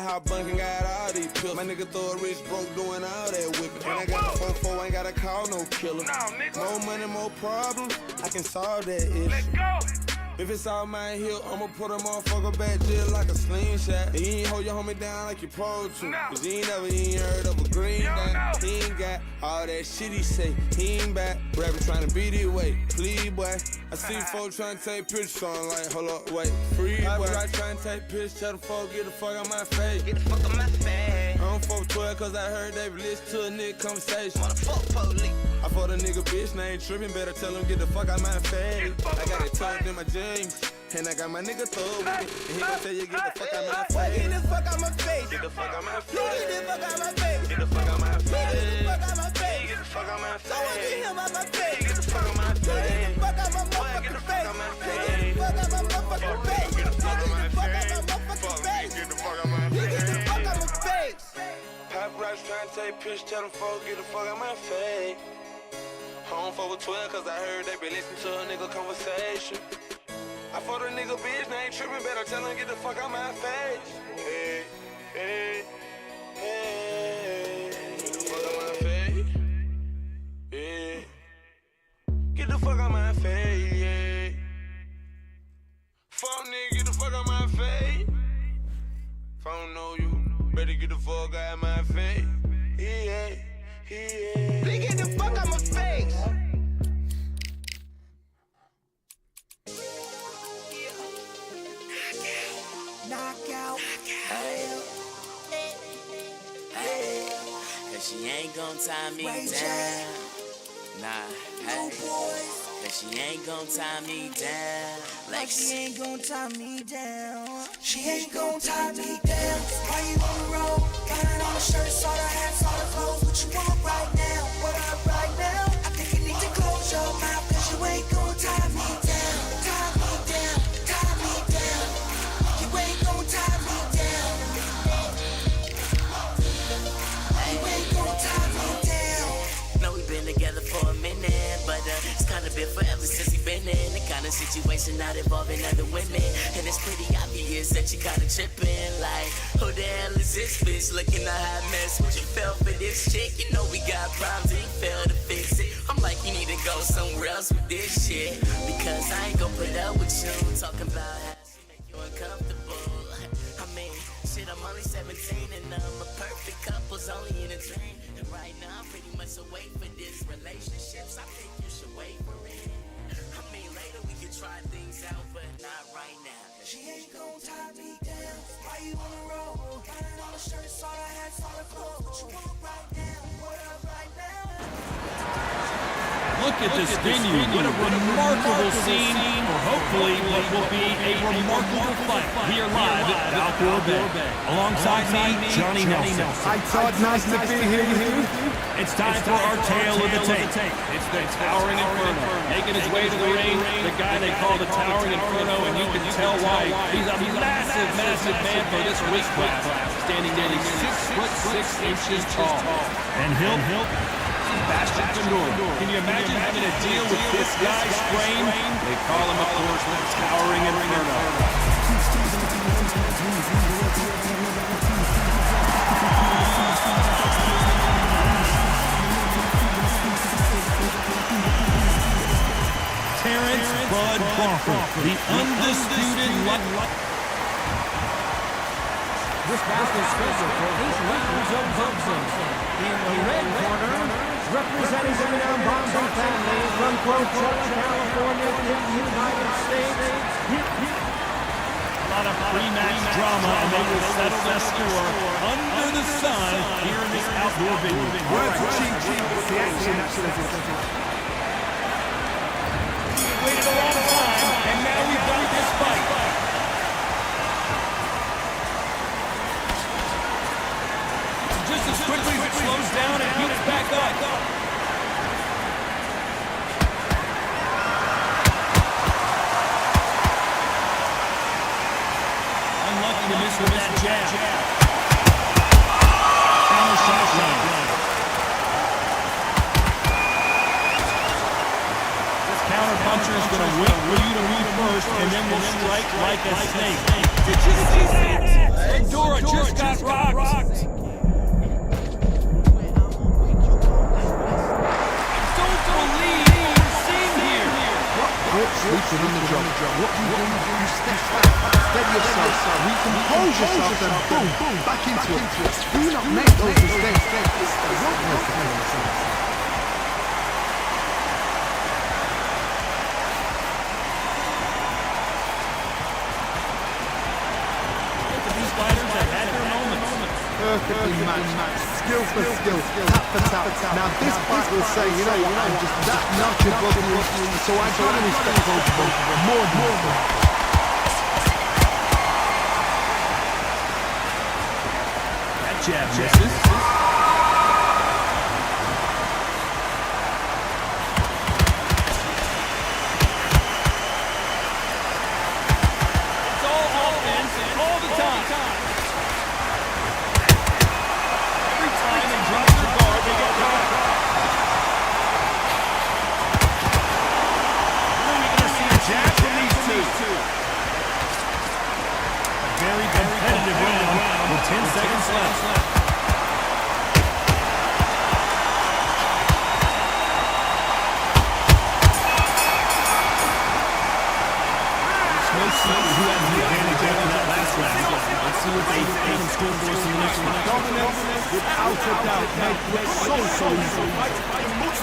hot bunk and got all these pills. My nigga throw a rich broke doing all that whipping. And I got a 4-4, ain't gotta call no killer. More money, more problems, I can solve that issue. Let's go. If it's all my heel, I'ma put a motherfucker back just like a slingshot. And you ain't hold your homie down like you supposed to. Cause you ain't heard of a green dot. He ain't got all that shit he say. He ain't back, rapping trying to beat it away. Please, boy. I see folks trying to take pictures, so I'm like, hold up, wait. Free, boy. I trying to take pictures, tell the folks, get the fuck out my face. Get the fuck out my face. I don't fuck with 12 cause I heard they listen to a nigga conversation. Wanna fuck police. I fought a nigga bitch, now ain't tripping, better tell him get the fuck out my face. I got it tucked in my jeans, and I got my nigga thug with it. And he gon' tell you get the fuck out my face. Get the fuck out my face. Get the fuck out my face. Get the fuck out my face. Get the fuck out my face. Get the fuck out my face. Get the fuck out my face. I wanna get him out my face. Get the fuck out my face. Get the fuck out my motherfucking face. Get the fuck out my motherfucking face. Get the fuck out my motherfucking face. Get the fuck out my Get face. the fuck out my face. Paparazzi trying to take pictures, tell them folks get the fuck out my face. Home for 12 cause I heard they been listening to a nigga conversation. I fought a nigga bitch, they ain't tripping, better tell him get the fuck out my face. Hey, hey, hey. Get the fuck out my face. Yeah. Get the fuck out my face, yeah. Fuck nigga, get the fuck out my face. If I don't know you, better get the fuck out my face. Yeah, yeah. Please get the fuck out my face. Knockout. Cause she ain't gon' tie me down. Nah, hey. Cause she ain't gon' tie me down. Like she ain't gon' tie me down. She ain't gon' tie me down. Why you on the road? Got it on the shirt, saw the hats, saw the clothes. What you want right now? What up right now? I think you need to close your mouth. Cause you ain't gon' tie me down. Tie me down, tie me down. You ain't gon' tie me down. You ain't gon' tie me down. know we been together for a minute, but it's kinda been forever since we been in the kind of situation not involving other women. And it's pretty obvious that you kinda tripping, like, who the hell is this bitch looking a hot mess? Would you fell for this chick? You know we got problems and you fail to fix it. I'm like, you need to go somewhere else with this shit, because I ain't gon' put up with you talking about how she make you uncomfortable. I mean, shit, I'm only 17 and a perfect couple's only in a dream. And right now I'm pretty much away for this relationships. I think you should wait for it. I mean, later we can try things out, but not right now. She ain't gon' tie me down. Why you on the road? Got it on the shirt, saw the hats, saw the clothes. What you want right now? What up right now? Look at this venue. What a remarkable scene for hopefully what will be a remarkable fight here live at Outdoor Bay. Alongside me, Johnny Nelson. Hi, Todd. Nice to be here with you. It's time for our tale of the tape. It's the Towering Inferno. Making his way to the ring, the guy they call the Towering Inferno, and you can tell why. He's a massive, massive man for this weight class, standing nearly 6'6" tall. And he'll Bastion Fedor. Can you imagine having to deal with this guy's frame? They call him, of course, the Towering Inferno. Terrence Bud Crawford, the undisputed This bout is scheduled for 8 rounds of boxing. In the red corner, representing the renowned boxing family from Coachella, California, in the United States. A lot of pre-match drama, and they will settle the score under the sun here in this outdoor venue. The action. Waited a long time, and now we've got this fight. Just as quickly as it slows down, it heats back up. Unlucky to miss with that jab. Counter shot line. This counter puncher is going to wait for you to move first, and then will strike like a snake. Did you see that? Fedor just got then boom, boom, back into it. Do not make those mistakes. It's the wrong place to play themselves. These fighters have had their moments. Perfectly matched, skill for skill, tap for tap. Now this fight will say, you know what, I'm just that notch above you, so I gotta respect both of them more. That jab misses. It's all offense all the time. Every time they drop their guard, they get caught. When are we going to see a jab from these two? A very competitive round with 10 seconds left. Let's see who has the advantage after that last round. Let's see what they can score for us in the next one. Dominance, without a doubt, made it so easy.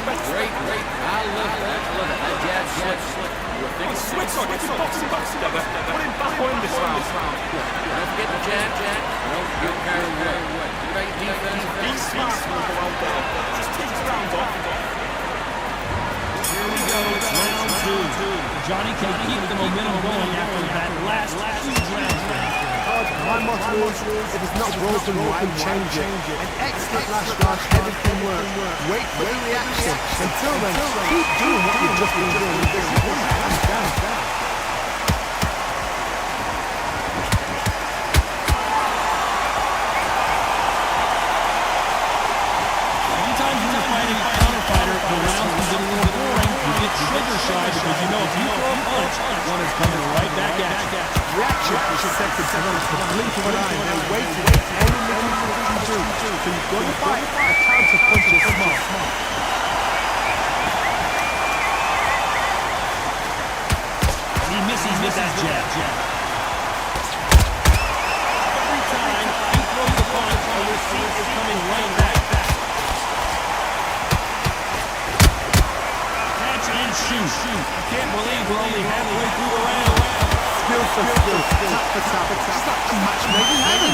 Great. I love that. That jab slip. Switch on, get your boxing together. Put him back on this round. Don't forget the jab. Don't get carried away. Great defense. Be smart. Just take the round off. Here we go. It's round two. Johnny can keep the momentum going after that last huge round. My motto is, if it's not broken, why change it? An excellent last round, everything works. Wait for the reaction. Until then, keep doing what you've just been doing. Because you want to hands down. Sometimes when you're fighting a counter-fighter, the rounds can get a little boring. You get trigger shy because you know if you throw a punch, one is coming right back at you. Reaction is second to none. The blink of an eye. They're waiting any minute to do. So you've got to fight. A counter punch is smart. He misses with that jab. Every time he throws a punch, the receipt is coming right back. Catch and shoot. I can't believe we're only halfway through the round. Skill for skill. Tap for tap. It's like a match made in heaven.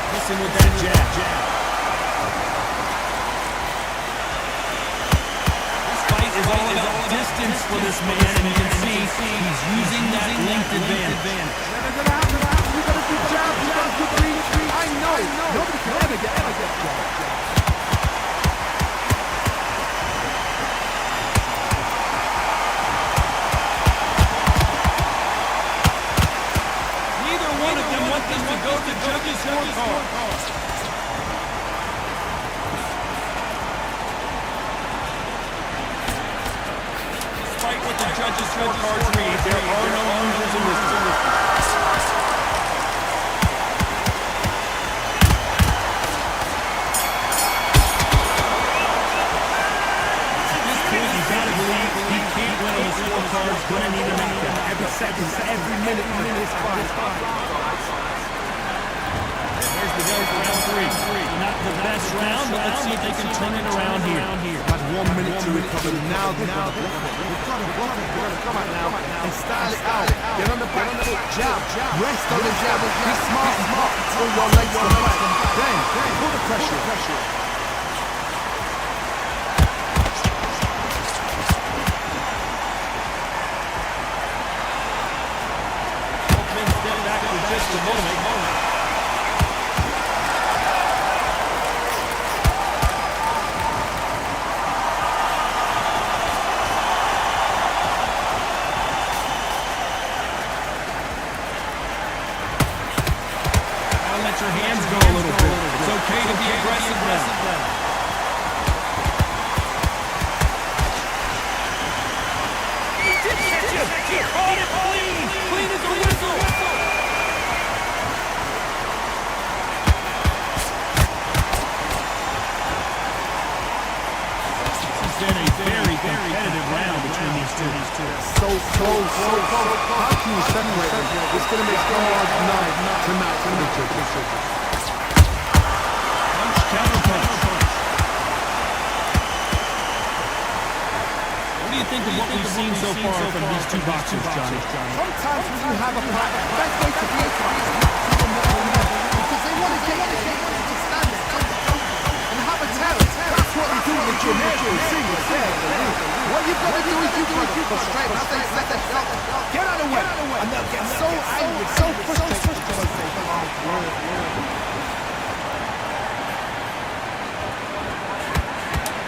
Missing with that jab. This fight is all about distance for this man, and you can see he's using that length advantage. You got a good jab. You got a good reach. I know. Nobody can ever get jab. One of them want this to go to judges' scorecard. Despite what the judges' scorecards read, there are no losers in this one. At this point, you gotta believe he can't win on the scorecards. Gonna need a knockout. Every second, every minute in this fight. There's round three. Not the best round, but let's see if they can turn it around here. Had 1 minute to recover. Now they've got to block it. They've got to block it. They've got to come out now and style it out. Get on the back foot, jab. Rest on the jab. Be smart. Pull your legs to the back. Then pull the pressure. Step back for just a moment. Let your hands go a little bit. It's okay to be aggressive now. Caught it clean as a whistle. This has been a very competitive round between these two. So close. How can you It's going to be hard night tonight for Mitchell. Punch, counter punch. What do you think of what we've seen so far from these two boxers, Johnny? Sometimes when you have a fight, the best way to be because they want to get to stand there and have a tell. That's what you do in the gym. What you've got to do is you've got to frustrate. As they set their shot, get out of the way. And they'll get so angry, so frustrated.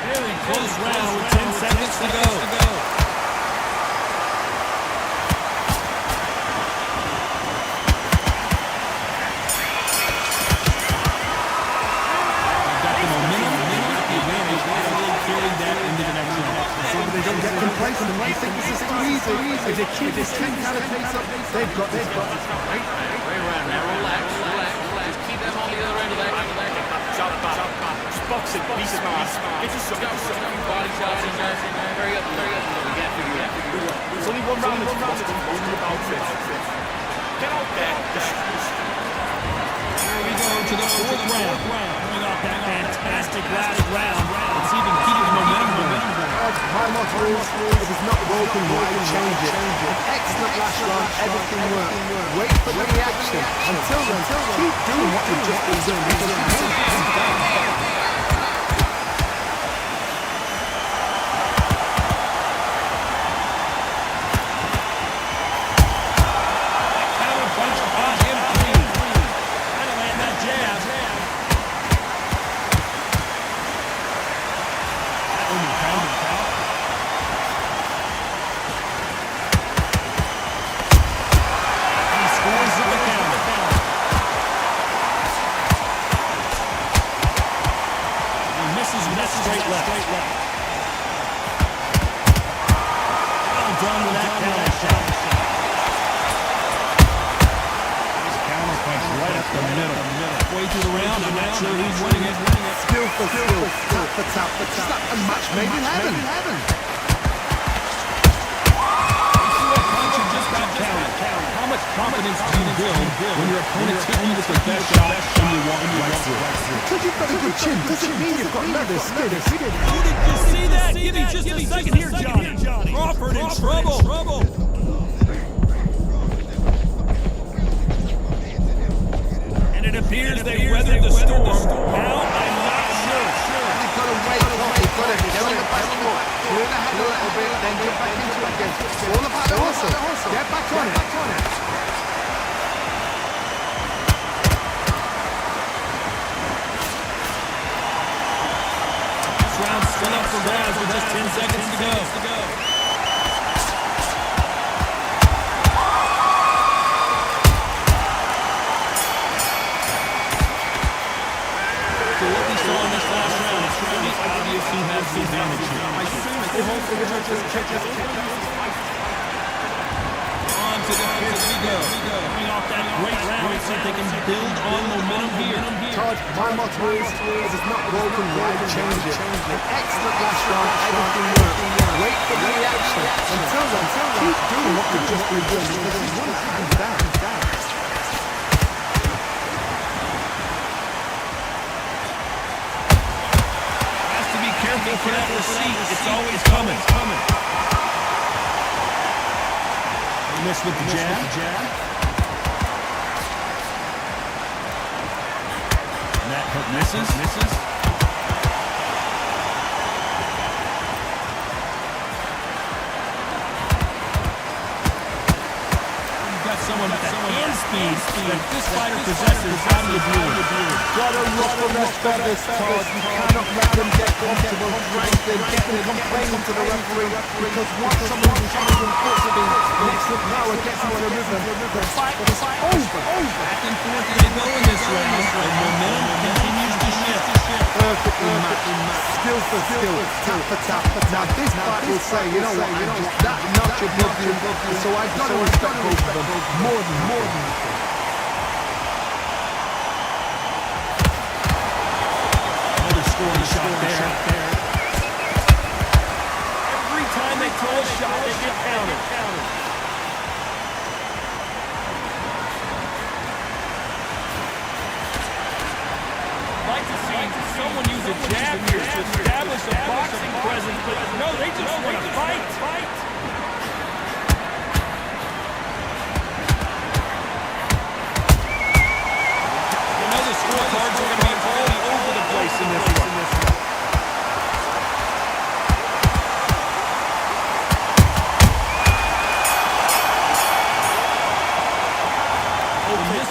Very close round with 10 seconds to go. They don't get complacent. They think this is too easy. If they keep this team kind of pace up, they've got this. Way around now. Relax. Keep them on the other end of that. Jump back. Boxing. Be smart. Get yourself. Body shots in there. Hurry up. We get for you. There's only one round. Get out there. Here we go to the fourth round. Coming off that fantastic last round. Let's see if he can keep his momentum going. My motto is, if it's not broken, why change it? Excellent last round, everything worked. Wait for the reaction. Until then, keep doing what you've just been doing. Because you won't come down. use a jab here to establish a boxing presence, but no, they just want to fight. You know the scorecards are going to be all over the place in this one.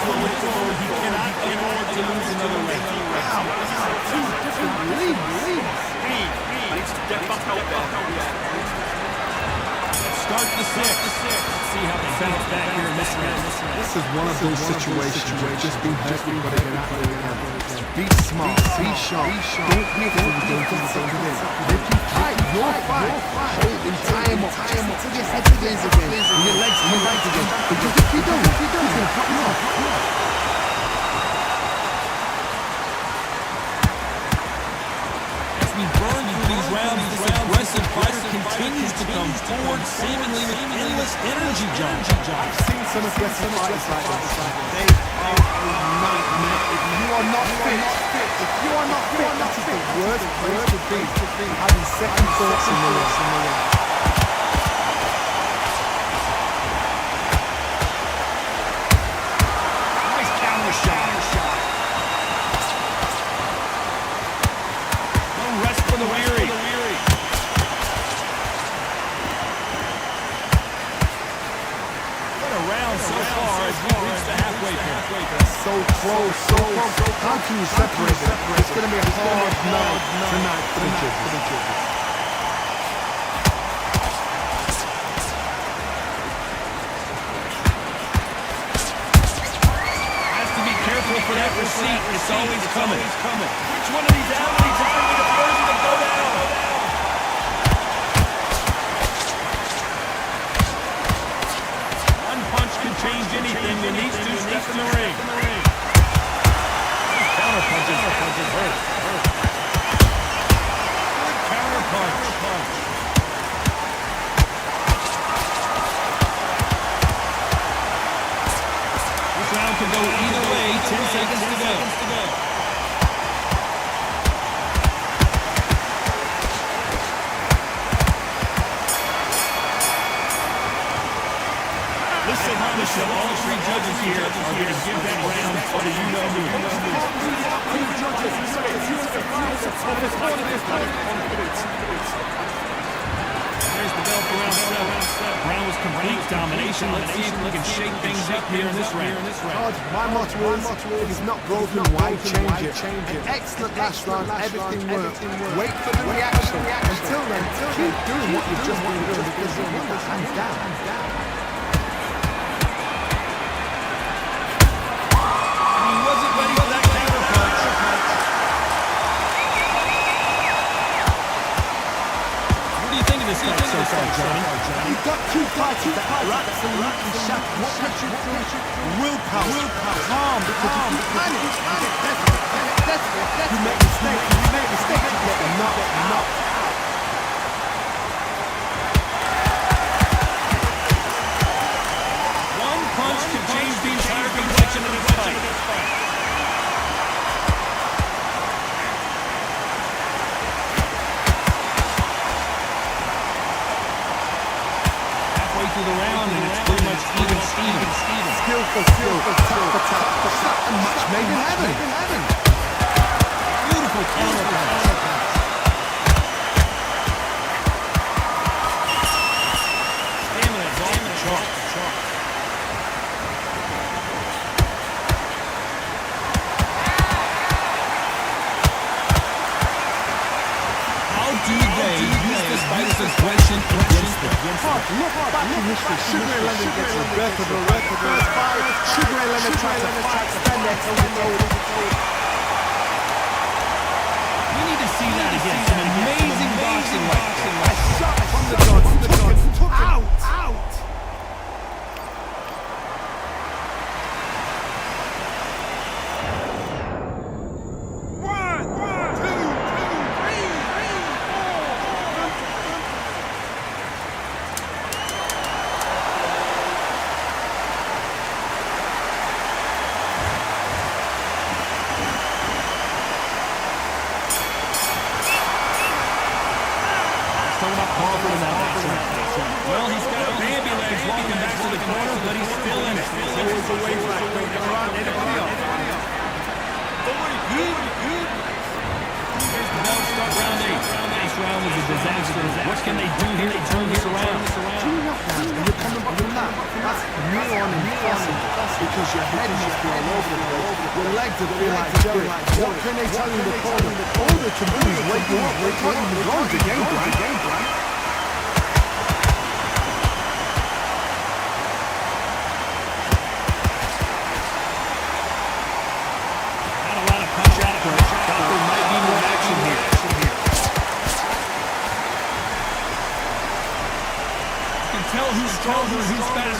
He cannot afford to lose another round. Two different leagues. Needs to get back out there. Start the sixth. Let's see how they bounce back here in this round. This is one of those situations where just be happy, but be smart, be sharp. Don't pay for the game because it's in. If you fight, your fight. Hold and tie him up. Till your head against again. And your legs again. Because if you don't, he's going to cut you off. As we burn through these rounds, this aggressive fighter continues to come forward, seemingly with endless energy, John. I've seen some aggressive fighters like this. They are a nightmare. If you are not fit, that is the worst place to be. Having second thoughts in the ring. Nice counter shot. No rest for the weary. What a round so far as we reach the halfway point. So close. How can you separate them? It's going to be a hard night tonight for the judges. Has to be careful for that receipt. It's always coming. Which one of these athletes is going to be the first to go down? One punch can change anything when these two step in the ring. Counter punches hurt. Counter punch. This round can go either way. 10 seconds to go. Listen, all three judges here are going to give that round for the you-know-who. There's the bell for round 7. Round was complete domination. Let's see if we can shake things up here in this round. My motto is, if it's not broken, why change it? An excellent last round, everything worked. Wait for the reaction. Until then, keep doing what you've just been doing because you're winning hands down. This fight so far, Johnny. You've got two fighters that are absolutely sharp. What makes you do? Willpower. Calm, because if you panic, you get desperate. You make mistakes, you get knocked out. One punch can change the entire complexion of this fight. Through the round, and it's pretty much even. Skill for skill, tap for tap, and match made in heaven. Beautiful counter punch. Stamina's off the charts. How do they use this fighter's aggression against them? Look back in history. Sugar Ray Leonard gets a record of the first fight. Sugar Ray Leonard tried to extend their toe. We need to see that again. Some amazing boxing like this. A shot from the gun. Took him out. always a way back. Don't get around anybody else. Good. Here's the bell start round 8. This round was a disaster. What can they do here to turn this around? Do you know what, man? You're coming back from that. That's near on impossible because your head must be all over the place. Your legs are feel like jelly. What can they tell you in the corner? All they can do is wake you up. They can't even go into game plan. Not a lot of punch out, but there might be more action here. You can tell who's stronger, who's faster.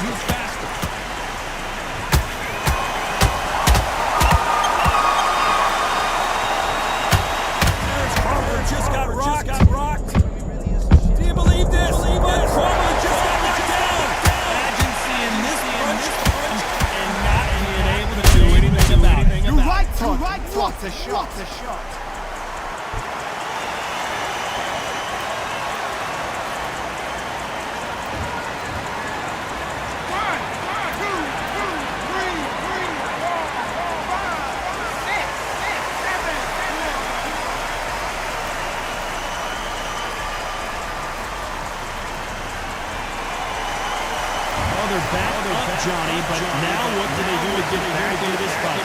Crawford just got rocked. Do you believe this? Crawford just got knocked down. Imagine seeing this punch and not being able to do anything about it. You're right, Todd. What a shot. They're back up, Johnny, but now what do they do to get back into this fight?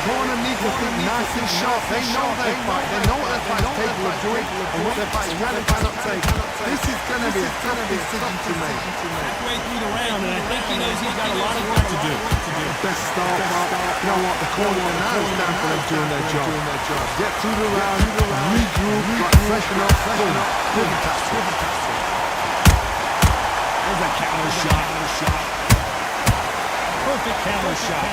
Corner needs to think nice and sharp. They know their fight. They know what their fight's capable of doing and what their fight's can and cannot take. This is going to be a tough decision to make. Halfway through the round, and I think he knows he's got a lot of work to do. Best start. You know what? The corner now is time for them doing their job. Get through the round, regroup, freshen up, boom. Good pass. There's a counter shot. Perfect counter shot.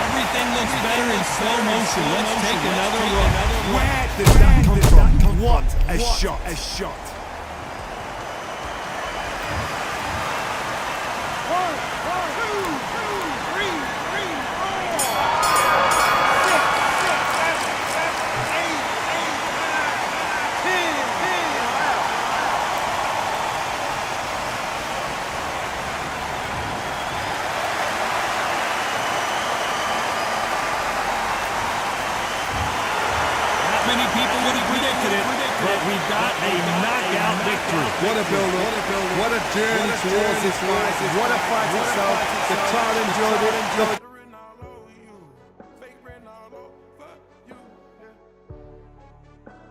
Everything looks better in slow motion. Let's take another look. Where did that come from? What a shot. Many people would have predicted it, but we got a knockout victory. What a build-up. What a journey towards this fight. What a fight itself. The crowd enjoyed it.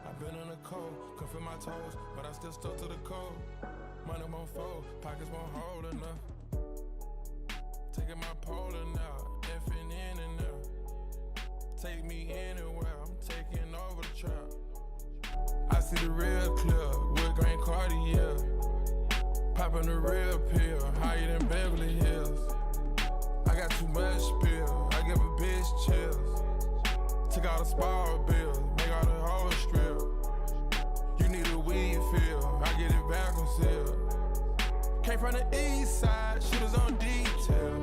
I've been in the cold, could feel my toes, but I still stuck to the code. Money won't fold, pockets won't hold enough. Taking my polling out, effing in and out. Take me anywhere, I'm taking over the trap. I see the real clear, with Grand Cartier. Popping the real pill, higher than Beverly Hills. I got too much spill, I give a bitch chills. Took all the small bills, make all the whole strip. You need a weed fill, I get it back on sale. Came from the east side, shooters on detail.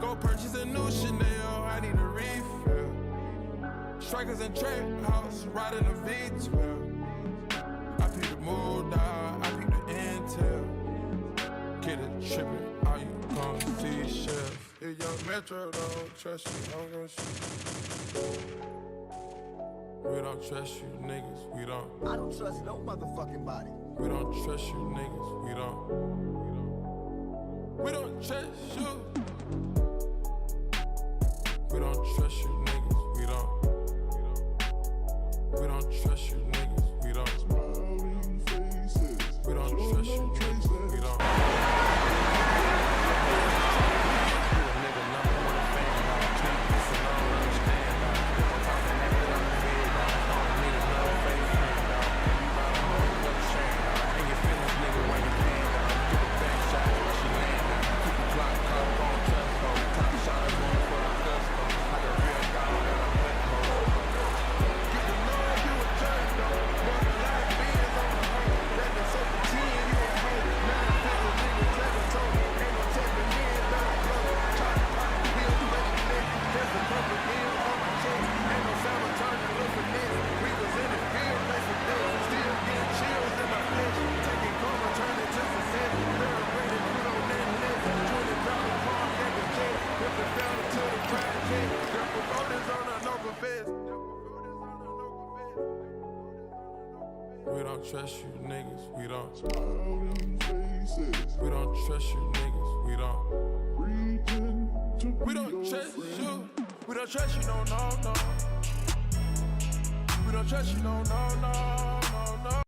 Go purchase a new Chanel, I need a refill. Strikers in trap house, riding a V12. I peep the mood dog, I peep the intel. Get it trippin', all you gon' see shells. If young Metro don't trust you, I'm gon' shoot. We don't trust you niggas, we don't. I don't trust no motherfucking body. We don't trust you niggas, we don't. We don't trust you. We don't trust you niggas, we don't. We don't trust you niggas, we don't. We don't trust you niggas, we don't. We don't trust you niggas, we don't. We don't trust you niggas, we don't. We don't trust you. We don't trust you, no, no, no. We don't trust you, no, no, no, no, no.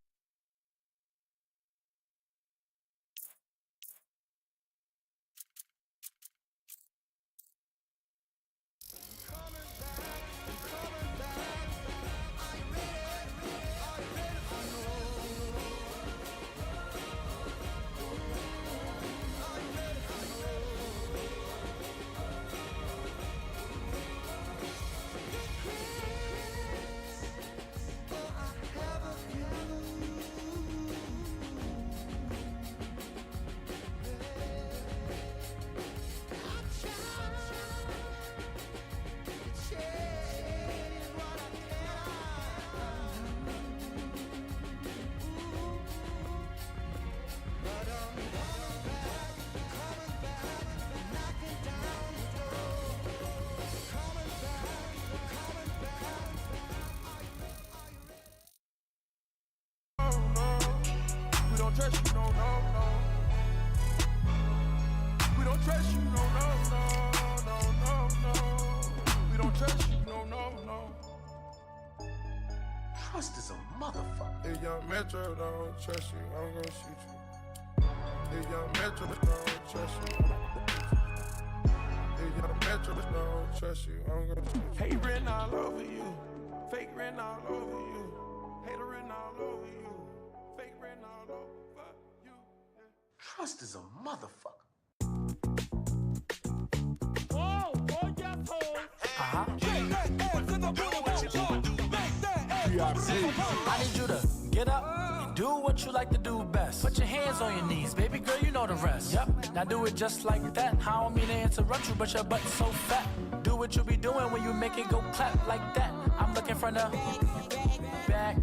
Trust you, no, no, no. We don't trust you, no, no, no, no, no, no. We don't trust you, no, no, no. Trust is a motherfucker. If young Metro don't trust you, I'm gonna shoot you. If young Metro don't trust you, if young Metro don't trust you, I'm gonna shoot you. Hate written all over you, fake written all over you, hater written all over you, fake written all over you. Trust is a motherfucker. Whoa, boy, just hold. I need you to get up and do what you like to do best. Put your hands on your knees, baby girl, you know the rest. Yep, now do it just like that. I don't mean to interrupt you, but your butt's so fat. Do what you be doing when you make it go clap like that. I'm looking for the back.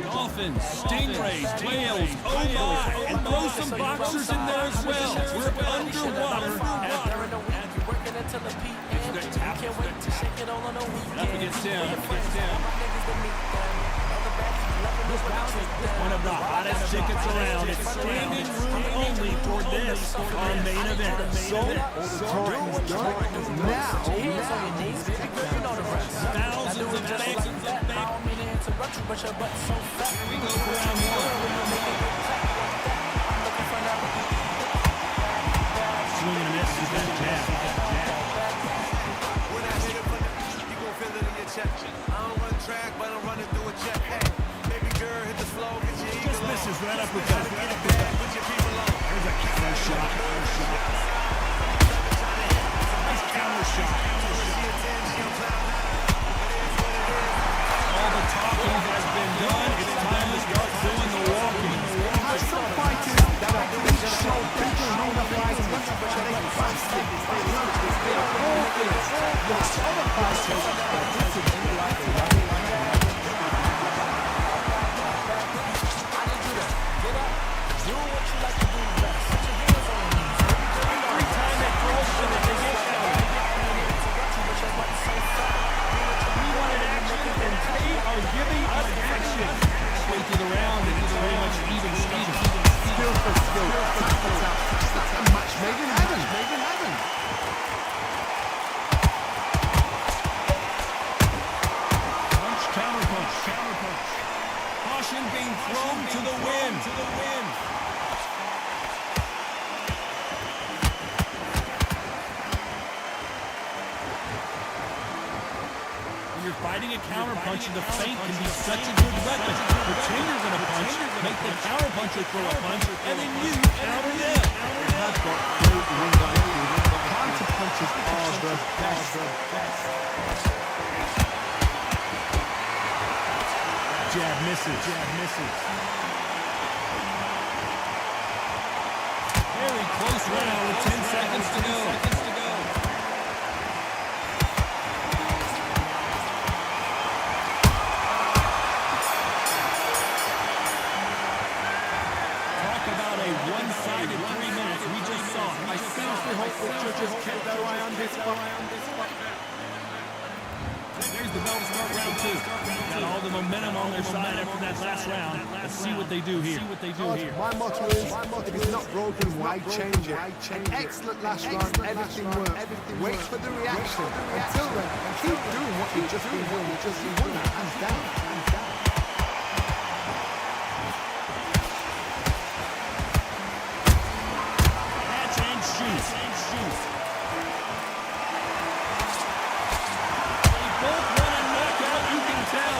Dolphins, stingrays, whales, oh my, and throw some boxers in there as well. We're underwater. Working until the PM. Can't wait to shake it all on the weekend. Up against him. One of the hottest tickets around. It's standing room only for this, our main event. So, now, thousands of fans. But your butt's so fat. Here we go for round one. Swing and a miss. He's got a jab. When I hit it from the beat, you gon' feel it in your chest. I don't run track, but I'm running through a jet. Hey, baby girl, hit the flow, get your ego Just on. misses right up with Gotta get it back, put your people on. There's a counter shot. Nice counter shot. All the talking has been done. It's time to start doing the walking. have some fighters that are big show, big show the fight, but they plastic, they love this, they are all things. There's other fighters that disagree like they love it. Do what you like to do best. Put your hands on your knees. Every time they throw something, they get out. We wanted action, and they are giving us action. Halfway through the round, and it's very much even. Skill for skill. Just a match made in heaven. Punch, counter punch. Caution being thrown to the wind. When you're fighting a counter punch, the feint can be such a good weapon. Pretend you're going to punch, make the counter puncher throw a punch, and then you counter them. Have got great ring IQ. Counter punches are the best. Jab misses. Very close round with 10 seconds to go. Talk about a one-sided 3 minutes. We just saw it. I seriously hope the judges kept their eye on this one. There's the bell to start round two. all the momentum on their side after that last round. Let's see what they do here. My motto is, if it's not broken, why change it? An excellent last round, everything worked. Wait for the reaction. Until then, keep doing what you've just been doing. You just won that, hands down. Catch and shoot. They both run and knock out, you can tell.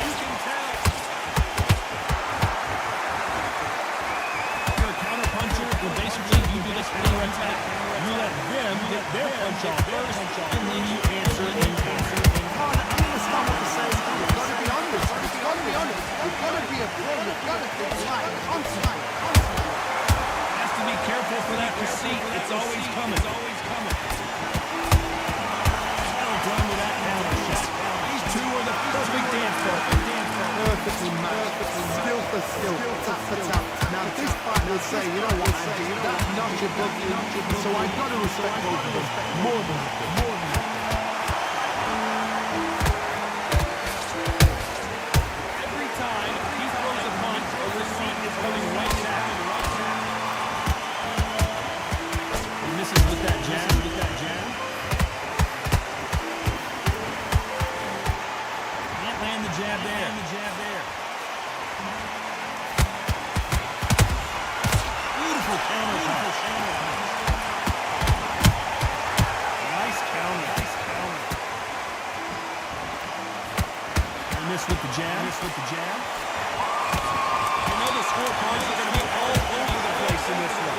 You're a counter puncher, well, basically you do this counter attack. You let them get their punch off first, and then you answer and answer. I understand what you're saying. You've got to be honest. You've got to be honest. You've got to be a pro. You've got to think right. Constantly. Has to be careful for that receipt. It's always coming. That'll run with that counter shot. These two are the perfect dance partners. Perfectly matched. Skill for skill. Tap for tap. Now this fight will say, you know what, that notch above you. So I've got to respect both of them. More than that. Every time he throws a punch, a receipt is coming right back. He misses with that jab. Can't land the jab there. Beautiful counter punch. Nice counter. Miss with the jab. You know the scorecards are going to be all over the place in this one.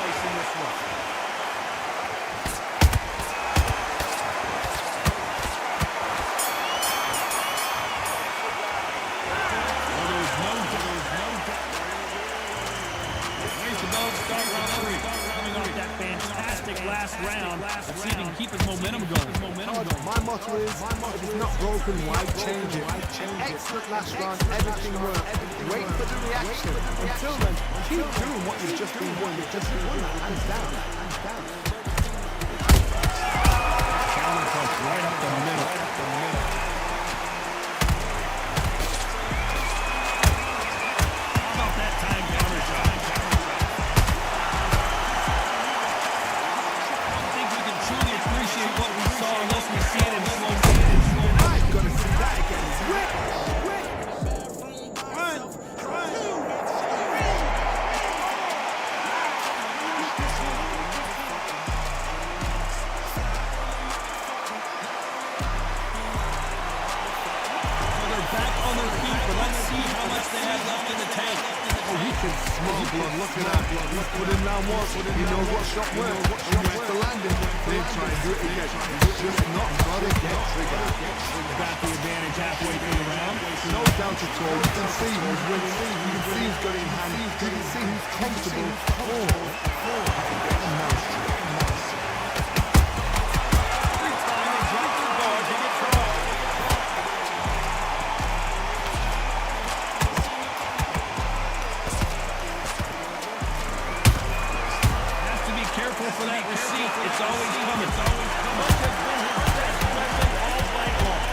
Raise the bell to start round 3. Coming off that fantastic last round. Let's see if he can keep his momentum going. My motto is, if it's not broken, why change it? Excellent last round, everything worked. Wait for the reaction. Until then, keep doing what you've just been doing. You've just been doing that, hands down. Counter punch right up the middle. How about that time counter shot? I don't think we can truly appreciate what we saw unless we see it in slow motion. I'm gonna see that again. They're back on their feet, but let's see how much they have left in the tank. He can smell blood. Look at that. He's put in down once. He knows what shot works. He wants to land it. Then try and do it again. He's just not got to get triggered. Got the advantage halfway through the round. No doubt at all. You can see who's winning. You can see who's got it in hand. You can see who's comfortable. Every time they drop their guard, they get caught. Has to be careful for that receipt. It's always coming. Must have been his best weapon all fight long.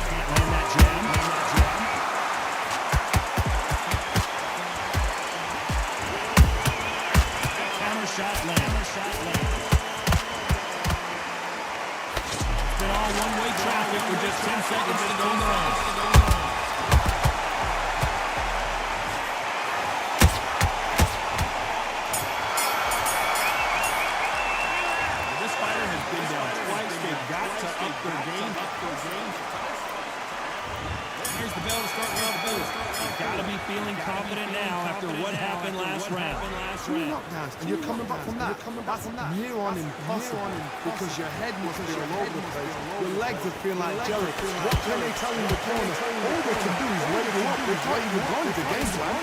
Can't land that jab. Counter shot land. It's been all one-way traffic with just 10 seconds to go in the round. This fighter has been down twice. They've got to up their game. Here's the bell to start round 4. You've got to be feeling confident now after what happened last round. Knockdowns, and you're coming back from that. That's near on impossible because your head must be all over the place. Your legs will feel like jelly. What can they tell you in the corner? All they can do is wait you up. It's what you're going to game plan.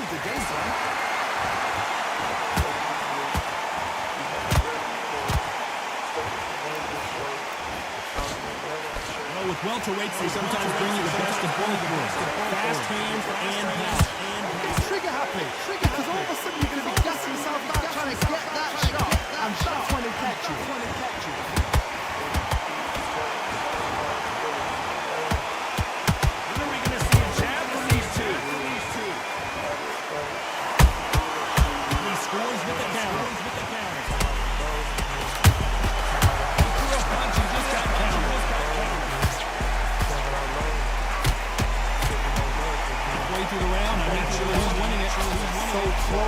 With welterweights, they sometimes bring you the best of both worlds. Fast hands and power. It's trigger happy. Because all of a sudden you're going to be gassing yourself out trying to get that shot. And that's when it catch you.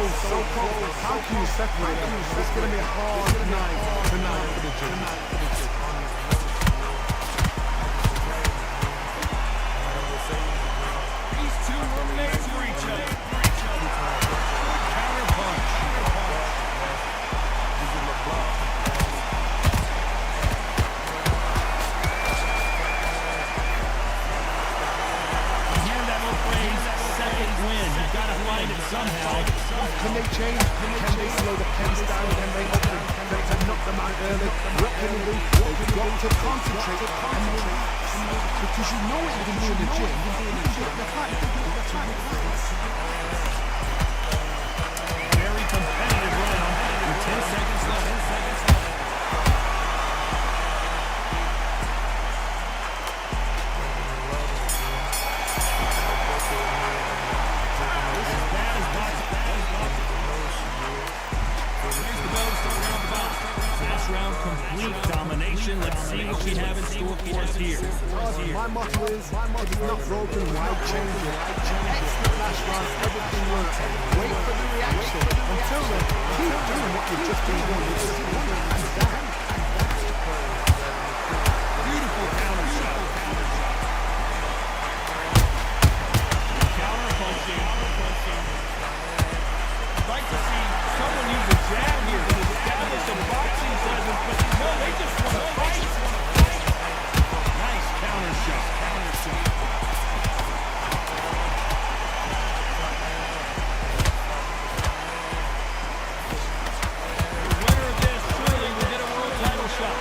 so close. How can you separate them? It's going to be a hard night tonight for the gym. These two were made for each other. Counter punch. You hear that little phrase, second win. You've got to find it somehow. Can they change? Can they slow the pace down? Can they knock them out early? What can they do? They've got to concentrate and relax. Because you know what you can do in the gym. You can do it in the fight. Very competitive round with 10 seconds left. Round complete domination. Let's see what we have in store for us here. My motto is, if it's not broken, why change it? Excellent last round, everything works. Wait for the reaction. Until then, keep doing what you've just been doing. Beautiful counter shot. Counter punching. I'd like to see someone use a jab here to establish a boxing presence, but no, they just want to fight. Nice counter shot. The winner of this surely will get a world title shot.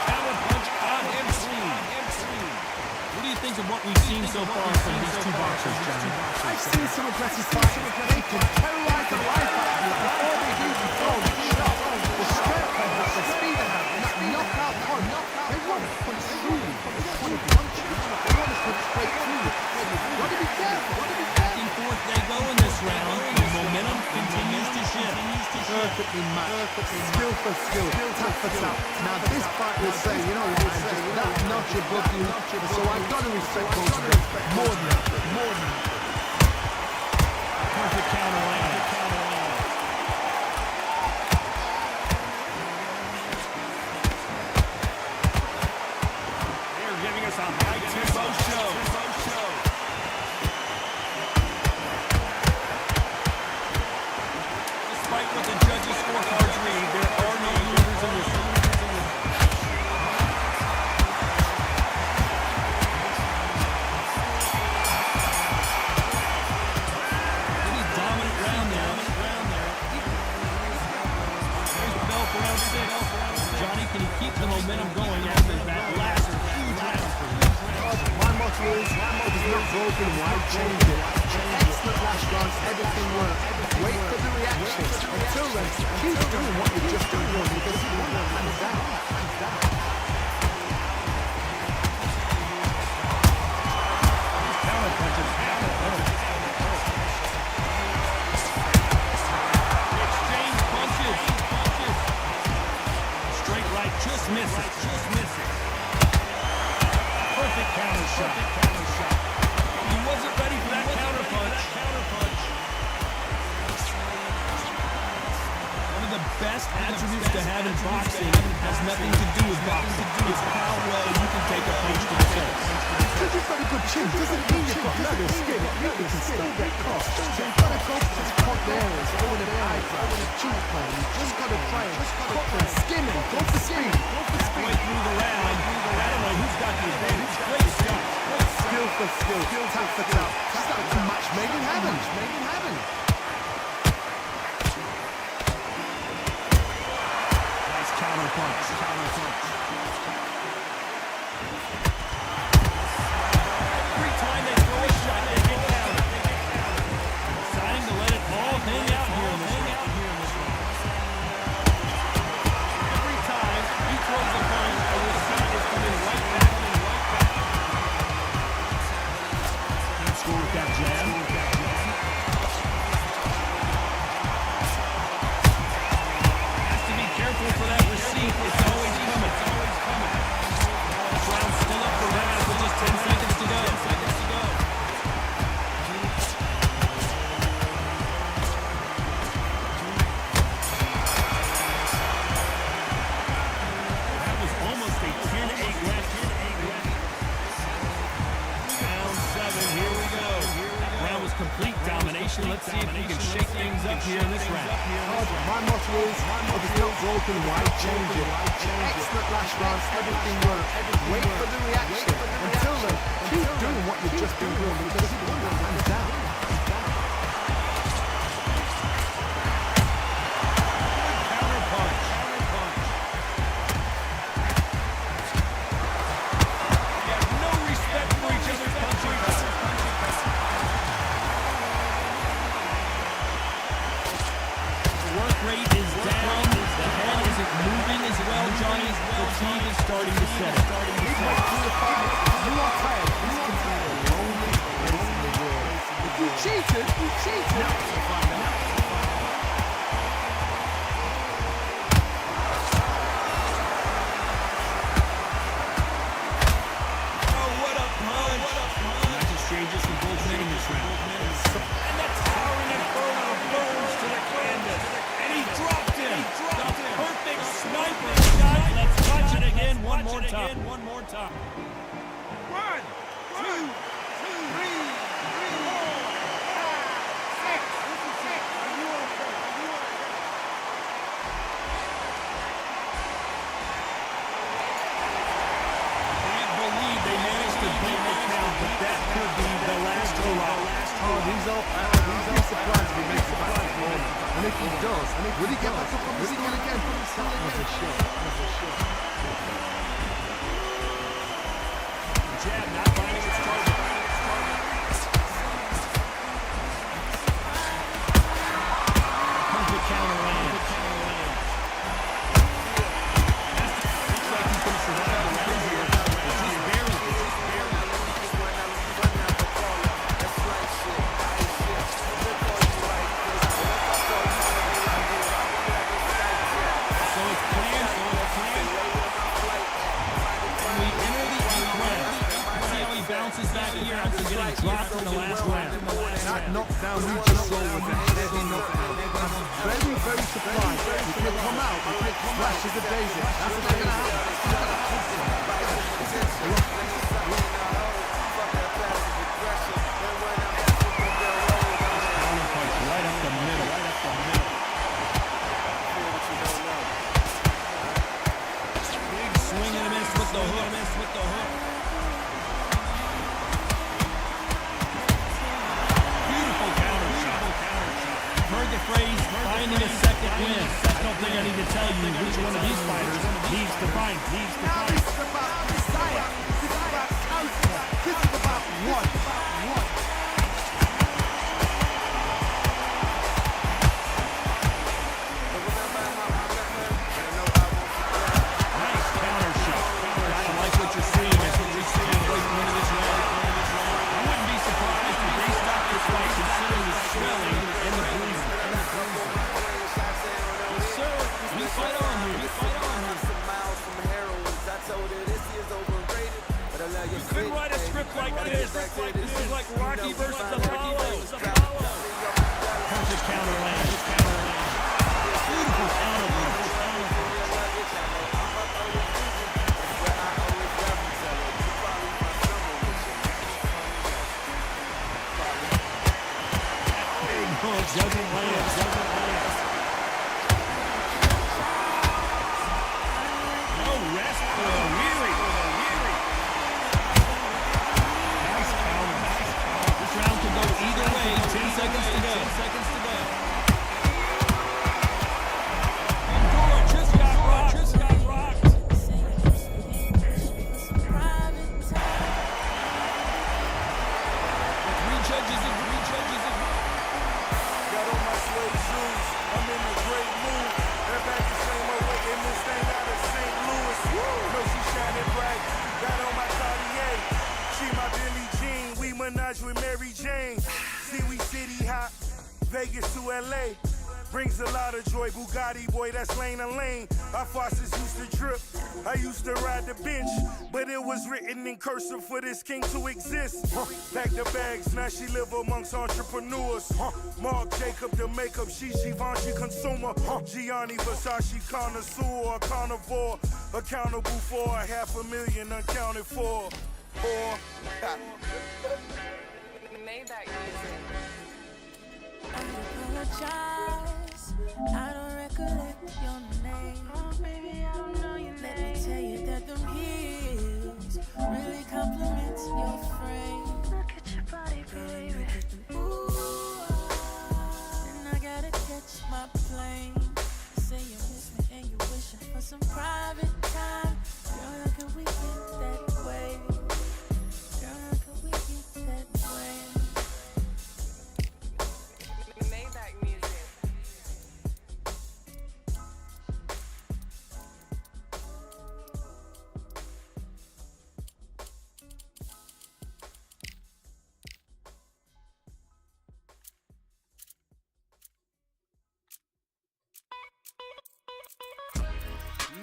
Counter punch on him clean. What do you think of what we've seen so far from these two boxers, Johnny? I've seen some aggressive fights. They can terrorize the life out of you before they do the throw, the shot, the strength they have, the speed they have, and that knockout punch. They want to punch through you. They want to punch you. They want to punch straight through you. You got to be careful. Back and forth they go in this round. The momentum continues to shift. Perfectly matched. Skill for skill. Tap for tap. Now this fight will say, you know what, that notch above you. So I've got to respect both of them. More than that. Perfect counter land. They're giving us a high tempo show. Despite what the judges' scorecards read, there are no losers in this one. Pretty dominant round there. There's the bell for round 6. Johnny, can he keep the momentum going after that last huge round for him? My motto is, if it's not broken, why change it? Excellent last round, everything works. Wait for the reaction. Until then, keep doing what you've just been doing because you want that hands down. Counter punches. Exchange punches. Straight right, just misses. Perfect counter shot. He wasn't ready for that counter punch. One of the best attributes to have in boxing has nothing to do with boxing. It's how well you can take a punch to the face. Because you've got a good chin doesn't mean you've got leather skin. You can still get crossed. You've got to go for those cut areas, over the eyebrow, the cheekbone. You just got to try and cut them, skim them, go for speed. Halfway through the round, I don't know who's got the advantage. Great shot. Skill for skill, tap for tap. Just like a match made in heaven. Nice counter punch. Every time they throw a shot, they get countered. Deciding to let it all hang out here in this round. Every time he throws a punch, a receipt is coming right back. Can't score with that jab. Has to be careful for that receipt. It's always up here in this round. My motto is, if it's not broken, why change it? Excellent last round, everything worked. Wait for the reaction. Until then, keep doing what you've just been doing because you won that hands down. Starting to set it. You are tired. This can be the loneliest place in the world. If you cheated, you cheated. Now to find out. Oh, what a punch! Match exchanges from both men in this round. And the towering inferno burns to the canvas. And he dropped him. The perfect sniper shot. Let's watch it again one more time. One more time. 1, 2, 3, 4, 5, 6. Are you okay? Can't believe they managed to beat the count, but that could be the last hurrah. Oh, he's all I'd be surprised if he makes it back to the moment. And if he does, will he get back up on the stool again? That was a shot. Jab not finding its target. Perfect counter land. Looks like he's going to survive the round here. It's just barely. So it's planned. When we enter the eighth round, see how he bounces back here after getting dropped in the last round. That knockdown we just saw was a heavy knockdown. I'm very, very surprised. He could come out and pick flashes of daisy. That's what's going to happen. Right up the middle. Big swing and a miss with the hook. Beautiful counter shot. Heard the phrase, finding a second win. I don't think I need to tell you which one of these fighters needs to find. Now this is about desire. This is about character. This is about one. Nice counter shot. I like what you're seeing as we reach the halfway point of this round. I wouldn't be surprised if they stop this fight considering the swelling and the bruising. Yes, sir. We fight on here. You couldn't write a script like this. This is like Rocky versus Apollo. Perfect counter land. Beautiful counter punch. Big hook doesn't land. No rest for a weary. Nice counter. This round can go either way. 10 seconds to go. Pandora just got rocked. Three judges it. Got on my suede shoes. I'm in a great mood. They're back the same old way. And this thing out of St. Louis. No, she shining bright. Got on my Cartier. She my Billie Jean. We menage with Mary Jane. See, we city hop. Vegas to LA. Brings a lot of joy. Bugatti boy, that's lane to lane. Our faucets used to drip. I used to ride the bench, but it was written in cursive for this king to exist. Pack the bags, now she live amongst entrepreneurs. Mark Jacob, the makeup, she Givenchy consumer. Gianni Versace connoisseur, carnivore. Accountable for $500,000 unaccounted for. Made that music. apologize. I don't recollect your name. Oh, baby, I don't know your name. Let me tell you that them heels really compliment your frame. Look at your body, baby. Ooh, and I gotta catch my plane. Say you miss me and you wishing for some private time. Girl, how can we get that way? Girl, how can we get that way? Maybach music.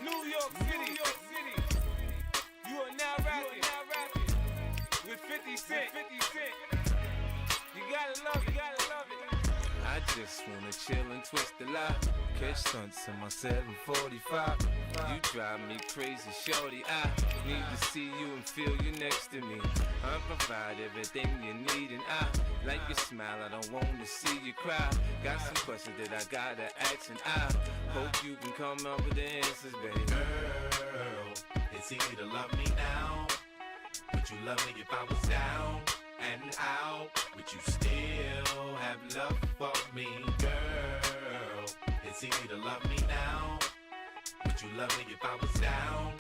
New York City. You are now rapping with 50 Cent. You gotta love it. I just wanna chill and twist the lot. Catch stunts in my 745. You drive me crazy, shorty. I need to see you and feel you next to me. I provide everything you need, and I like your smile. I don't wanna see you cry. Got some questions that I gotta ask, and I hope you can come up with the answers, baby. Girl, it's easy to love me now. Would you love me if I was down and out? Would you still have love for me? Girl, it's easy to love me now. Would you love me if I was down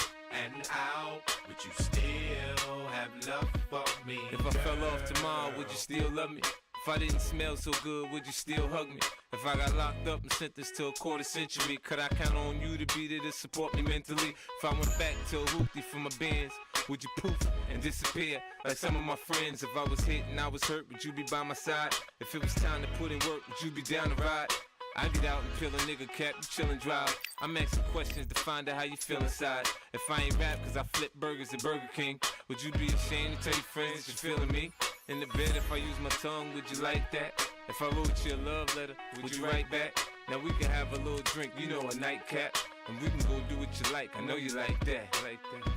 and out? Would you still have love for me? If I fell off tomorrow, would you still love me? If I didn't smell so good, would you still hug me? If I got locked up and sentenced to a quarter century, could I count on you to be there to support me mentally? If I went back to a hoopty for my bands, would you poof and disappear like some of my friends? If I was hit and I was hurt, would you be by my side? If it was time to put in work, would you be down to ride? I get out and peel a nigga cap, you chillin' drive. I'm asking questions to find out how you feel inside. If I ain't rap cause I flip burgers at Burger King, would you be ashamed to tell your friends that you're feeling me? In the bed, if I use my tongue, would you like that? If I wrote you a love letter, would you write back? Now we can have a little drink, you know, a nightcap, and we can go do what you like. I know you like that.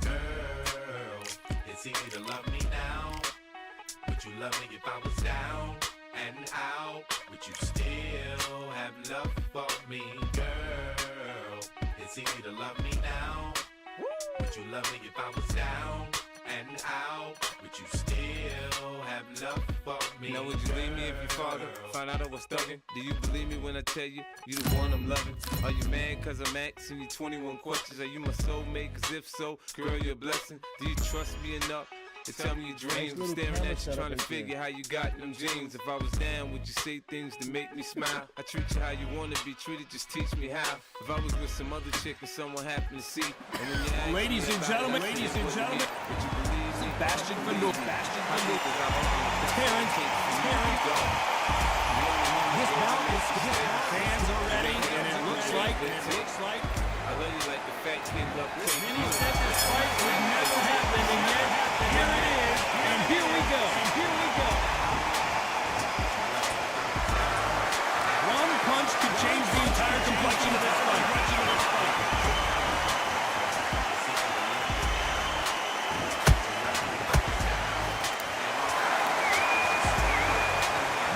Girl, it's easy to love me now. Would you love me if I was down and out? Would you still have love for me? Girl, it's easy to love me now. Would you love me if I was down and out? Would you still have love for me? Now would you leave me if your father found out I was thugging? Do you believe me when I tell you, you the one I'm loving? Are you mad cause I'm asking you 21 questions? Are you my soulmate? Cause if so, girl, you're a blessing. Do you trust me enough to tell me your dreams? I'm staring at you trying to figure how you got them jeans. If I was down, would you say things to make me smile? I treat you how you wanna be treated, just teach me how. If I was with some other chick and someone happened to see, and when you ask Ladies and gentlemen, would you believe me? Bastion for North. Fans are ready, and it looks like I love you like the fat kid love cake. Many said this fight would never happen, and yet here it is, and here we go. One punch could change the entire complexion of this fight.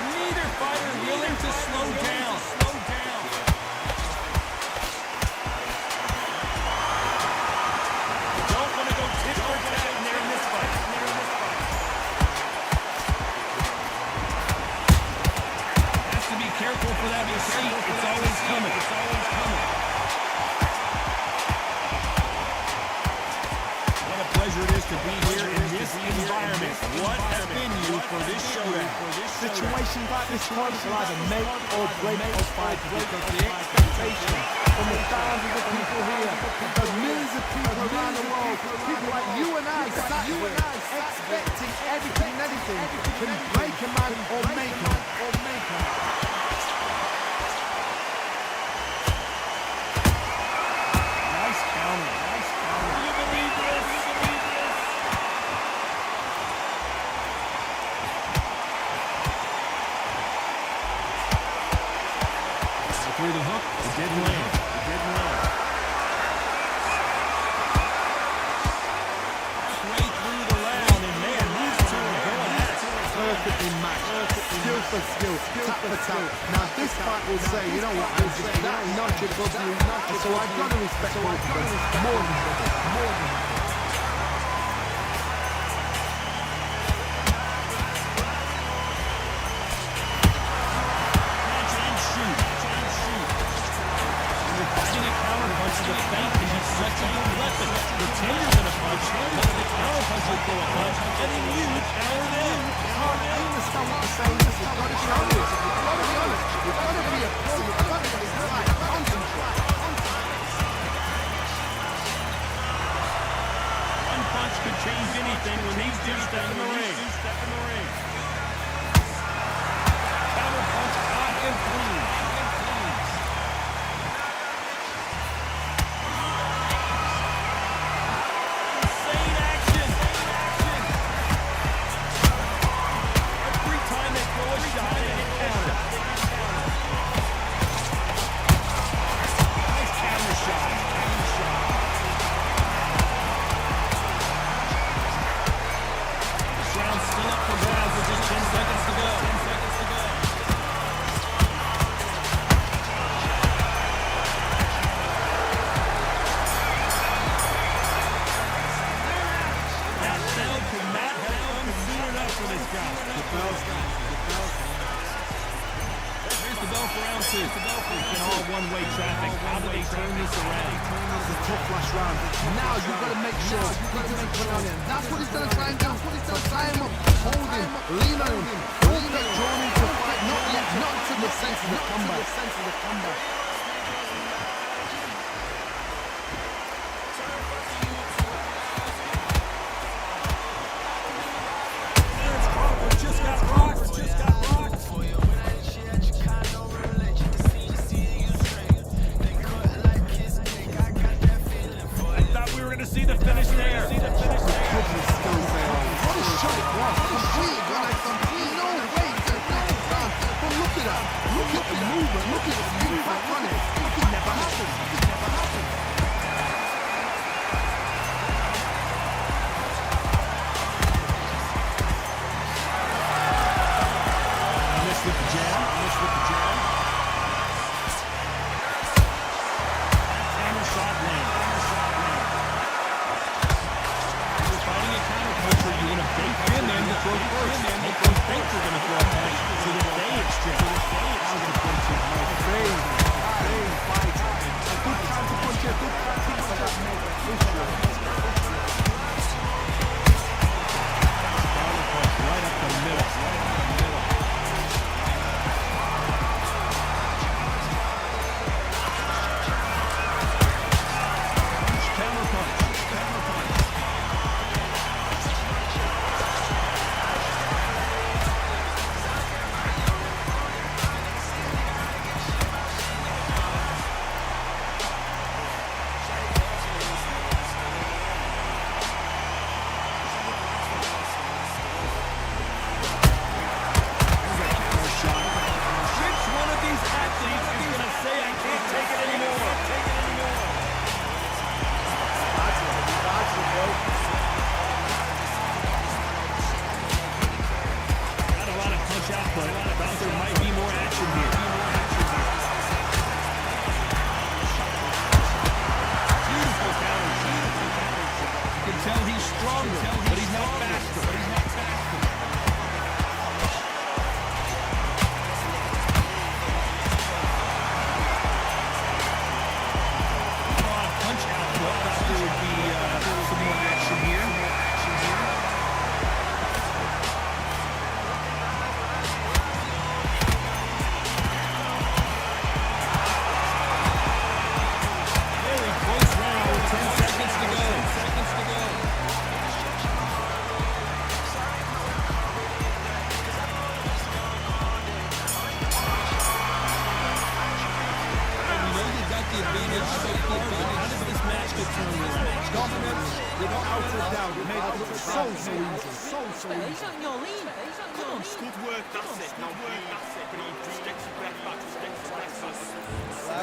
Neither fighter willing to slow down. Don't want to go tit for tat in there in this fight. Has to be careful for that receipt. It's always coming. What a pleasure it is to be here in this environment. What a venue for this showdown. Situations like this point will either make or break a fight because the expectation from the thousands of people here, because millions of people around the world, people like you and I, sat here expecting everything and anything can break a man or make a man. Nice counter. Do you believe this? Through the hook, it didn't land. Halfway through the round, and man, these two are going at it. Perfectly matched. Skill for skill, tap for tap. Now this fight will say, you know what, I'm just that notch above you, so I've got to respect both of us more than that.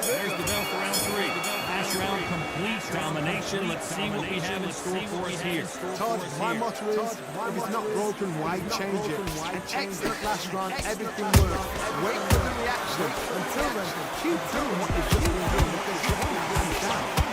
There's the bell for round three. Asher round, complete domination. Let's see what we have in store for us here. Todd, my motto is, if it's not broken, why change it? An excellent last round, everything worked. Wait for the reaction. Until then, keep doing what you've just been doing because you're only hands down.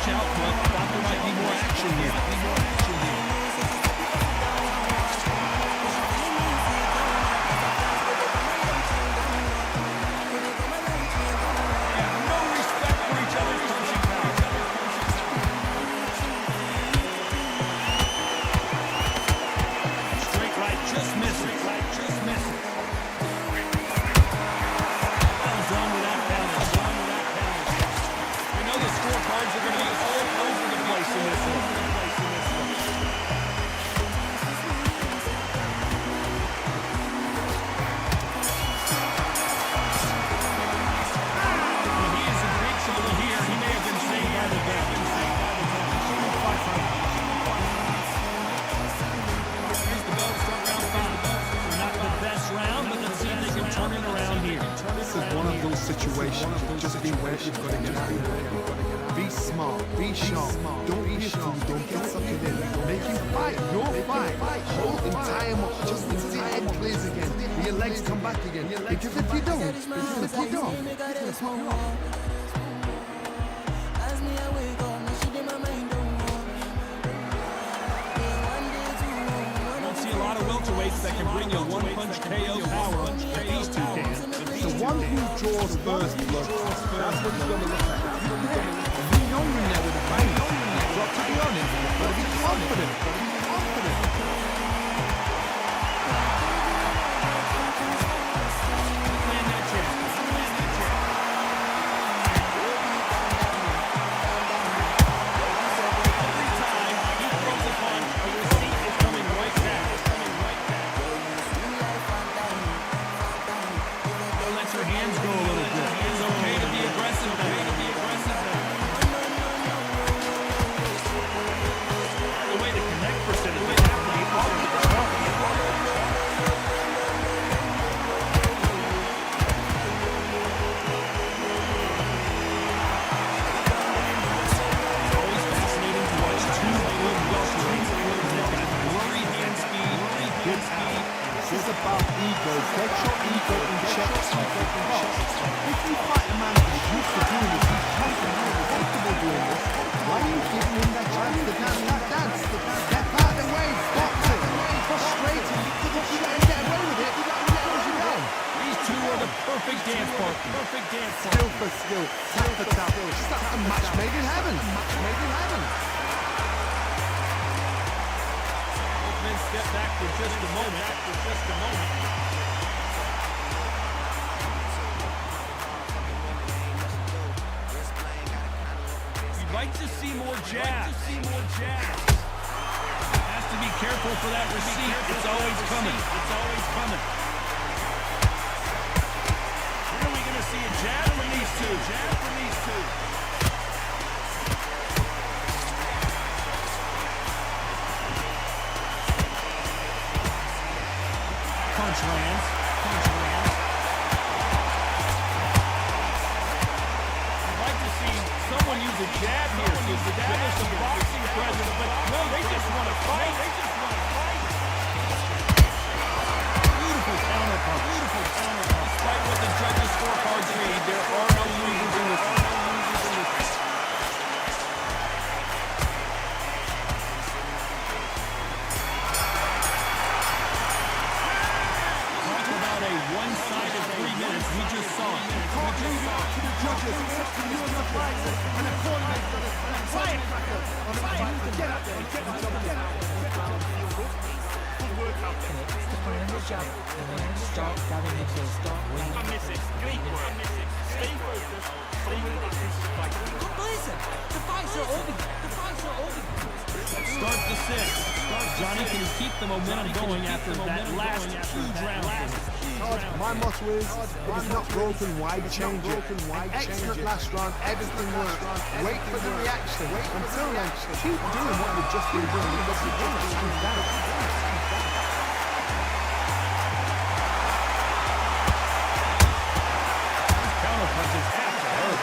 watch out, but thought there might be more action here. No respect for each other's punching power. Straight right, just missing. Well done with that balance. We know the scorecards are going to be all over the place in this one. Well, he is in big trouble here. He may have been saved by the bell. Here's the bell to start round 5. Not the best round, but let's see if they can turn it around here. This is one of those situations. Just be aware you've got to get out of here. Be smart, be sharp. Don't be a fool, don't get sucked in. Make him fight, your fight. Hold him, tie him up, just until the head clears again. Your legs come back again. Because if you don't, I don't see a lot of welterweights that can bring you a one-punch KO power, but these two can. the one who draws first blood, that's what he's going to look at. If you know him there with a bang, you've got to be honest, you've got to be confident. Land that jab. Every time he throws a punch, a receipt is coming right back. Don't let your hands go a little bit. It's okay to be aggressive now. The way the connect percentage is happening off the top. Always fascinating to watch two good welterweights. They've got blurry hand speed, good speed. This is about ego. Get your ego in check. If you fight a man who's used to doing this, he's comfortable doing this, why are you giving him that chance to dance? Step out of the way, box it. Frustrating. If you let him get away with it, you got to let him down. These two are the perfect dance partners. Skill for skill, tap for tap. That's a match made in heaven. Both men step back for just a moment. You'd like to see more jabs. Has to be careful for that receipt. It's always coming. When are we going to see a jab from these two? Punch lands. I'd like to see someone use a jab here to establish a boxing presence, but no, they just want to fight. Beautiful counter punch. Despite what the judges' scorecards read, there are no losers in this one. Talk about a one-sided 3 minutes. We just saw it. Start the 6. Johnny, can he keep the momentum going after that last 2 rounds? My motto is, if it's not broken, why change it? Excellent last round, everything worked. Wait for the reaction. Until then, keep doing what you've just been doing because you're just comes down. Counter punches after her.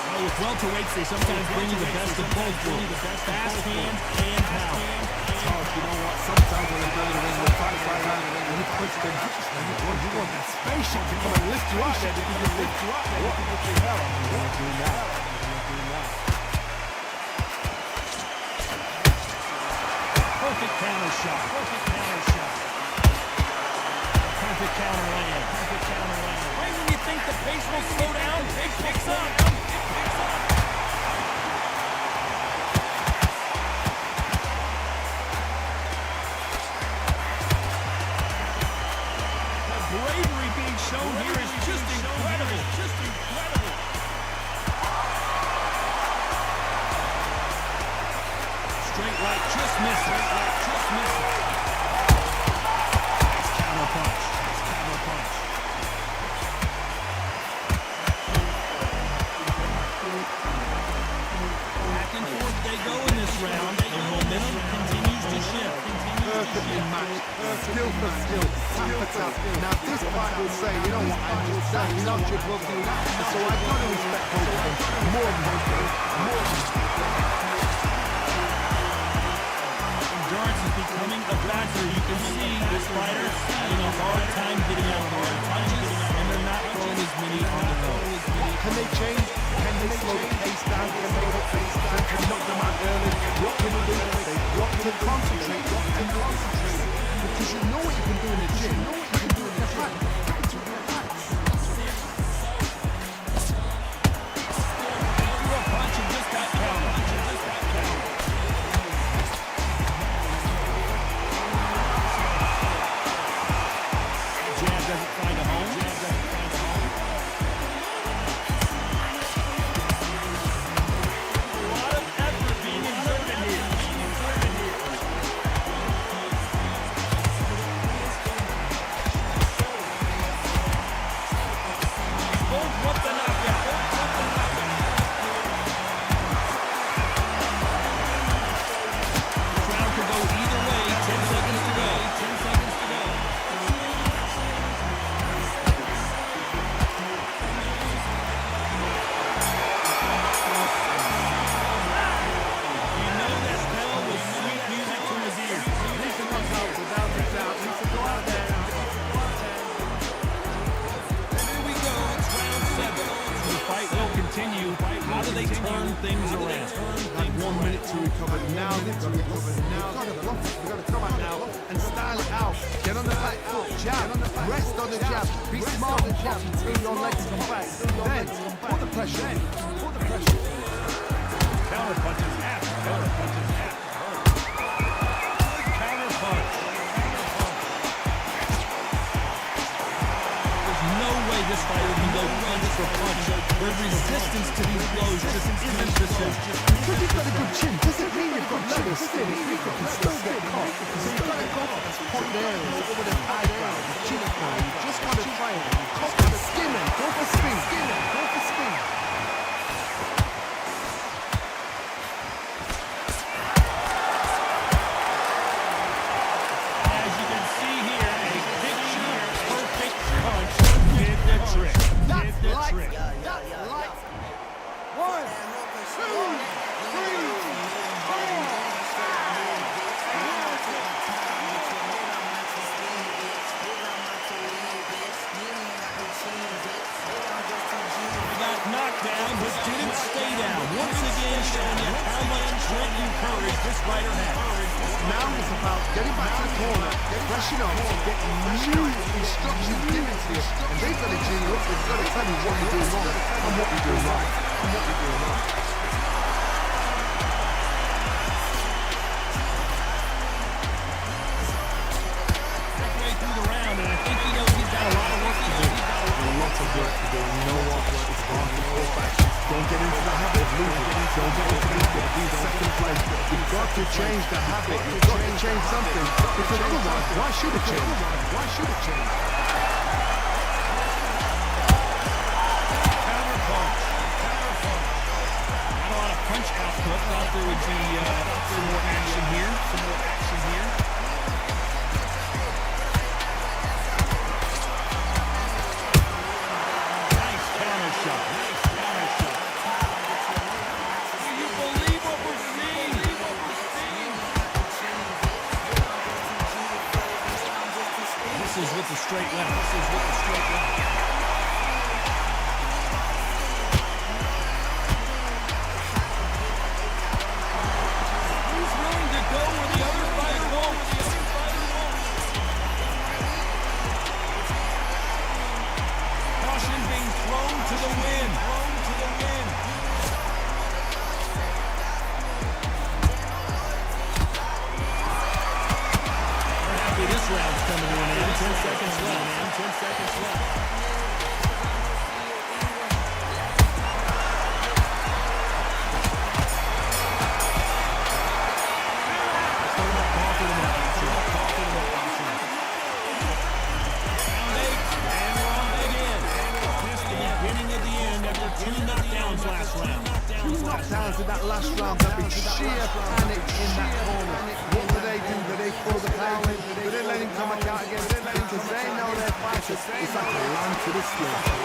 Well, with welterweights, they sometimes bring you the best of both worlds. Fast hands and power. You know what? Sometimes when they're in the ring, we're fighting and you push them. You want that spaceship to come and lift you out there because you lift you out there. What the hell? I'm going to do now. Perfect counter shot. Perfect counter shot. Perfect counter land. Perfect counter land. Right when you think the pace will slow down, it picks up. The bravery being shown here is just incredible. Just incredible. Straight right, just missed it. Just missed it. Nice counter punch. Nice counter punch. Back and forth they go in this round. The momentum continues to shift. Perfectly matched. Skill for skill. Tap for tap. Now this fight will say, you know what, I'm just done. You know you're both doing that. So I've got to respect both of them. More than both of them. More than Endurance is becoming a factor. You can see this fighter having a hard time getting out of the right punches, and they're not throwing as many on the nose. Can they change? Can they slow the pace down? Can they slow the pace down? Can knock them out early? What can they do? They've got to concentrate. Because you know what you can do in the gym. You know what you can do in the fight. Threw a punch and just got countered. Jab doesn't find a home. A lot of effort being exerted here. Both want the knockout. This round could go either way. 10 seconds to go. 10 seconds to go. You know that bell was sweet music to his ears. Lisa comes out without a doubt. Lisa, go out there. Here we go. It's round 7. The fight will continue. How do they turn things around? Like 1 minute to recover. Now they've got to recover. Now they've got to block it. They've got to come out now and style it out. Get on the back foot, jab, rest on the jab. Be smart with jab until your legs come back. Then put the pressure in. Put the pressure in. Counter punches after counter punches after. Counter punch. There's no way this fighter can go punch for punch. The resistance to these blows just isn't the same. Because you've got a good chin doesn't mean you've got level still. You can still get caught. So you've got to go for this point there, over the eyebrow, the chin point. You just got to try it. Go for the skin and go for spin. Go for spin. As you can see here, a picture-perfect punch did the trick. Did the trick. That's light. 1, 2, 3, He got knocked down, but didn't stay down. Once again, showing you how much strength and courage this fighter has. Now it's about getting back to the corner, rushing on, getting new instructions given to you. And they've got to gin you up, they've got to tell you what you're doing wrong and what you're doing right. And what you're doing right. Halfway through the round, and I think he knows he's got a lot of work to do. A lot of work to do. You know what? It's hard to fall back. Don't get into the habit of losing. Don't get into the habit of being second place. You've got to change the habit. You've got to change something. Because otherwise, why should it change? Why should it change? Counter punch. Counter punch. Not a lot of punch output. Thought there would be some more action here. Some more action here. Nice counter shot. Nice counter shot. Do you believe what we're seeing? last round. 2 knockdowns in that last round. There'll be sheer panic in that corner. What do they do? Do they throw the power in? Do they let him come back out again? Because they know their fighters. It's like a lamb to the slaughter.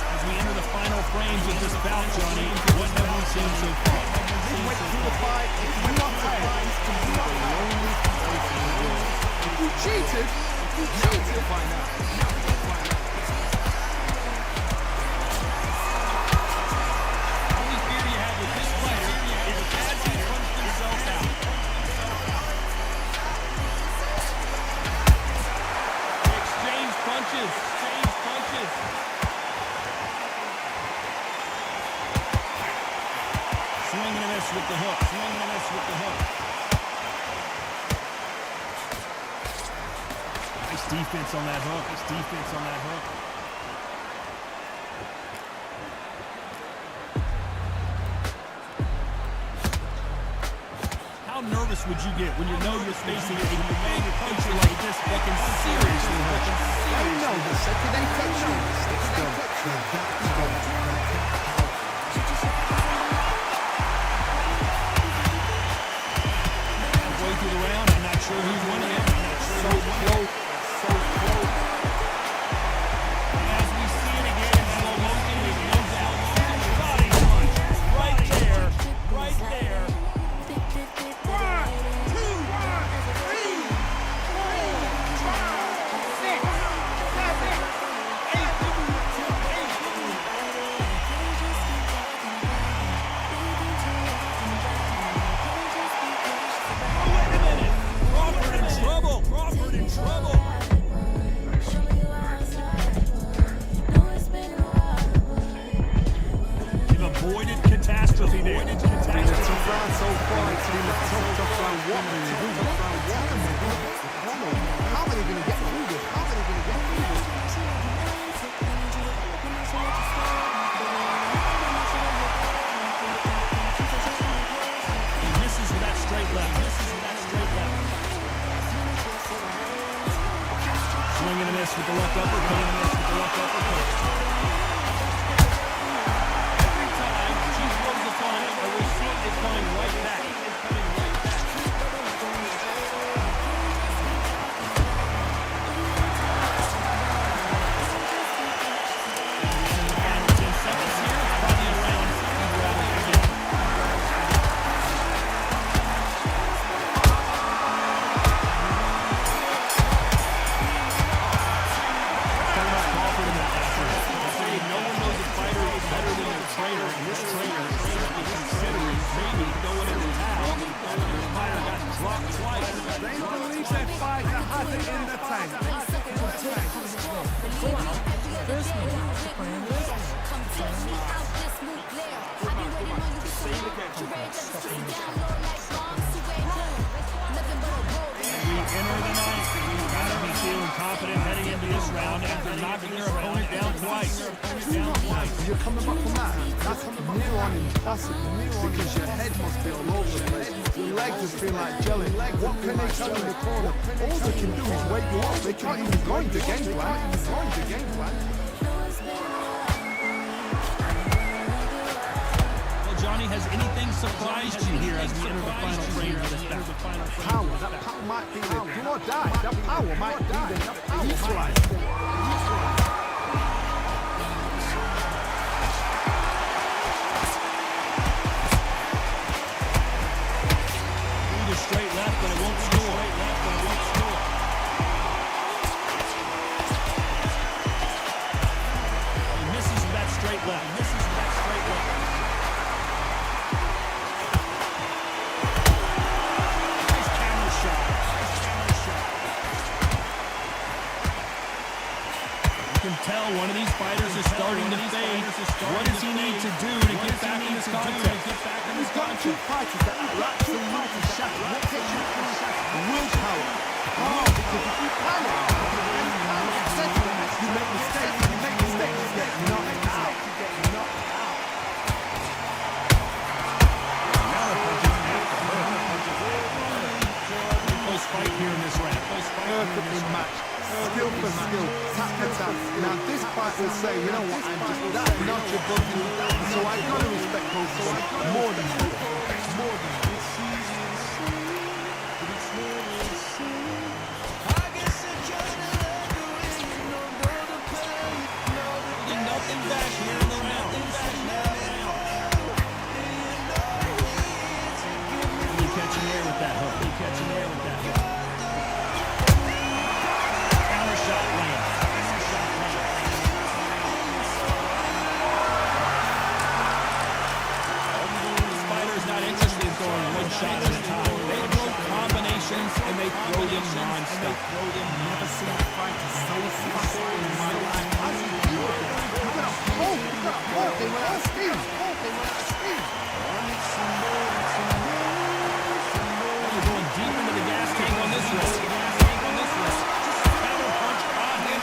As we enter the final frames of this bout, Johnny, what have we seen so far? Midway through the fight, it's not a fight. The only fight in the world. If you cheated, find out. Only fear you have with this fighter is as he runs himself out. Exchange punches. Swing and a miss with the hook. Nice defense on that hook. How nervous would you get when you know you're facing a major puncher like this that can seriously hurt you? They know the second they touch you, it's done. Halfway through the round, I'm not sure who's winning it. So close. As we see it again in slow motion, it comes out. Body punch. Right there. 30 perfectly matched, skill for skill, tap for tap. Now this fight will say, you know what, I'm just that notch above you, so I gotta respect both of them more than you. More than you. Nothing back here in the round. You catching air with that hook. You catching air with that hook. Counter shot lands. This fighter's not interested in throwing one shot at a time. They throw combinations and they throw them non-stop. Never seen a fighter so fast in my life. How do you do it? You gotta hold. They went out of steam. You're going deep into the gas tank on this wrist. Just counter punch on him.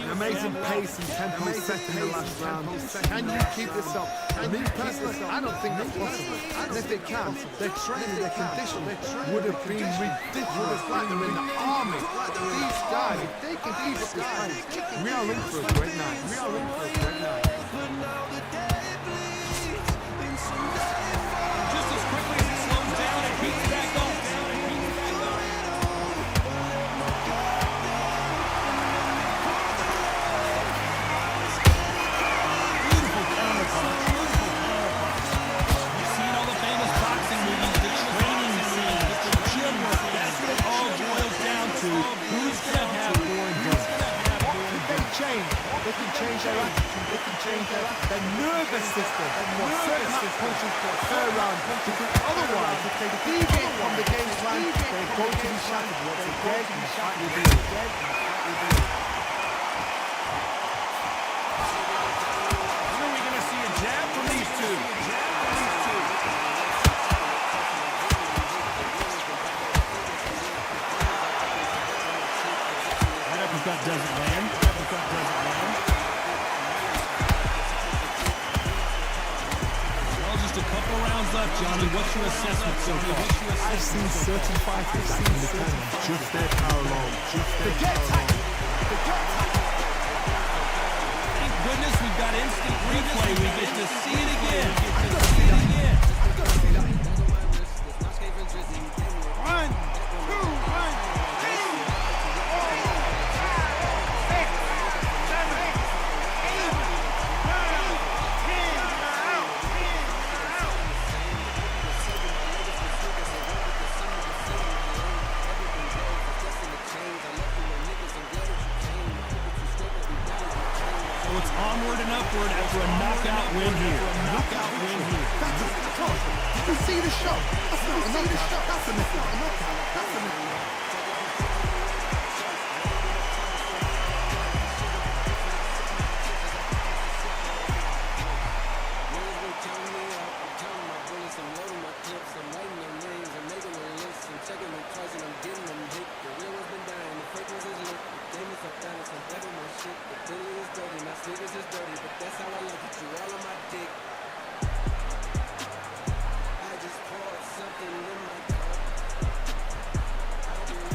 Amazing pace and tempo set in the last round. Can you keep this up? Me personally, I don't think that's possible. And if they can, their training, their conditioning would have been ridiculous. Like they're in the army. These guys, if they can keep up this pace, we are in for a great night. Just as quickly as it slows down, it keeps back up. They can change their attitude, they can change their nervous system, certain punches for a third round, because otherwise, if they deviate from the game plan, they're going to be shattered once again, and the fight will be again. When are we going to see a jab from these two? That uppercut doesn't land. Well, just a couple rounds left, Johnny. What's your assessment so far? I've seen certain fighters that can depend on just their power alone. Thank goodness we've got instant replay. We get to see it again. One, two, 'Cause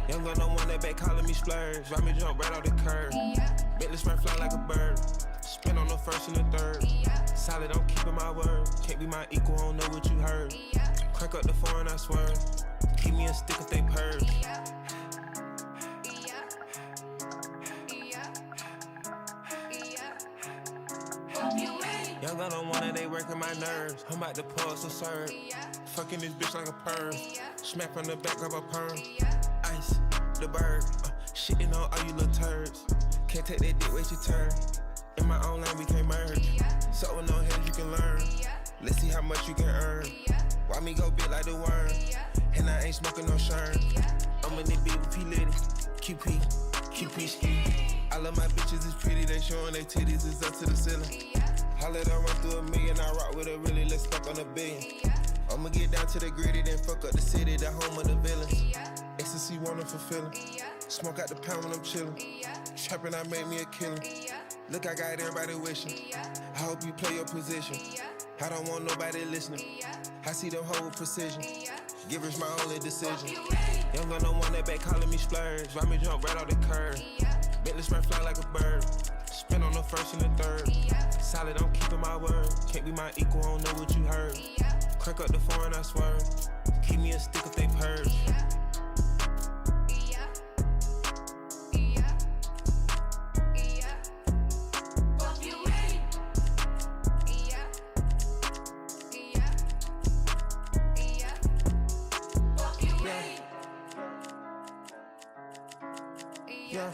Young girl, no one that back calling me splurge. Ride me jump right off the curb. Bentley spread fly like a bird. Spin on the first and the third. Solid, I'm keeping my word. Can't be my equal, don't know what you heard. Crank up the foreign, I swear. Keep me a stick if they purge. Young girl, don't want it, they working my nerves. I'm about to pour some serve. Fucking this bitch like a perm. Smack from the back of a perm. Ice, the bird. Shitting on all you little turds. Can't take that dick, wait your turn. In my own lane, we can't merge. So with no hands, you can learn. Let's see how much you can earn. Why me go big like the worm? And I ain't smoking no shirt. I'm in the beat with P-Litty. QP ski. I love my bitches, it's pretty. They showing their titties, it's up to the ceiling. I let her run through a million. I rock with her really, let's fuck on a billion. I'ma get down to the gritty, then fuck up the city, the home of the villains. Ecstasy wanna fulfill Smoke out the pound when I'm chillin'. Trappin', I made me a killer. Look, I got everybody wishing. I hope you play your position. I don't want nobody listening. I see them hoe with precision. Givers my only decision. Young girl, no one that back calling me splurge. Ride me jump right off the curb. Bentley spread fly like a bird. Spin on the first and the third. Solid, I'm keeping my word. Can't be my equal, I don't know what you heard. Crank up the foreign, I swear. Keep me a stick if they purge. Yeah.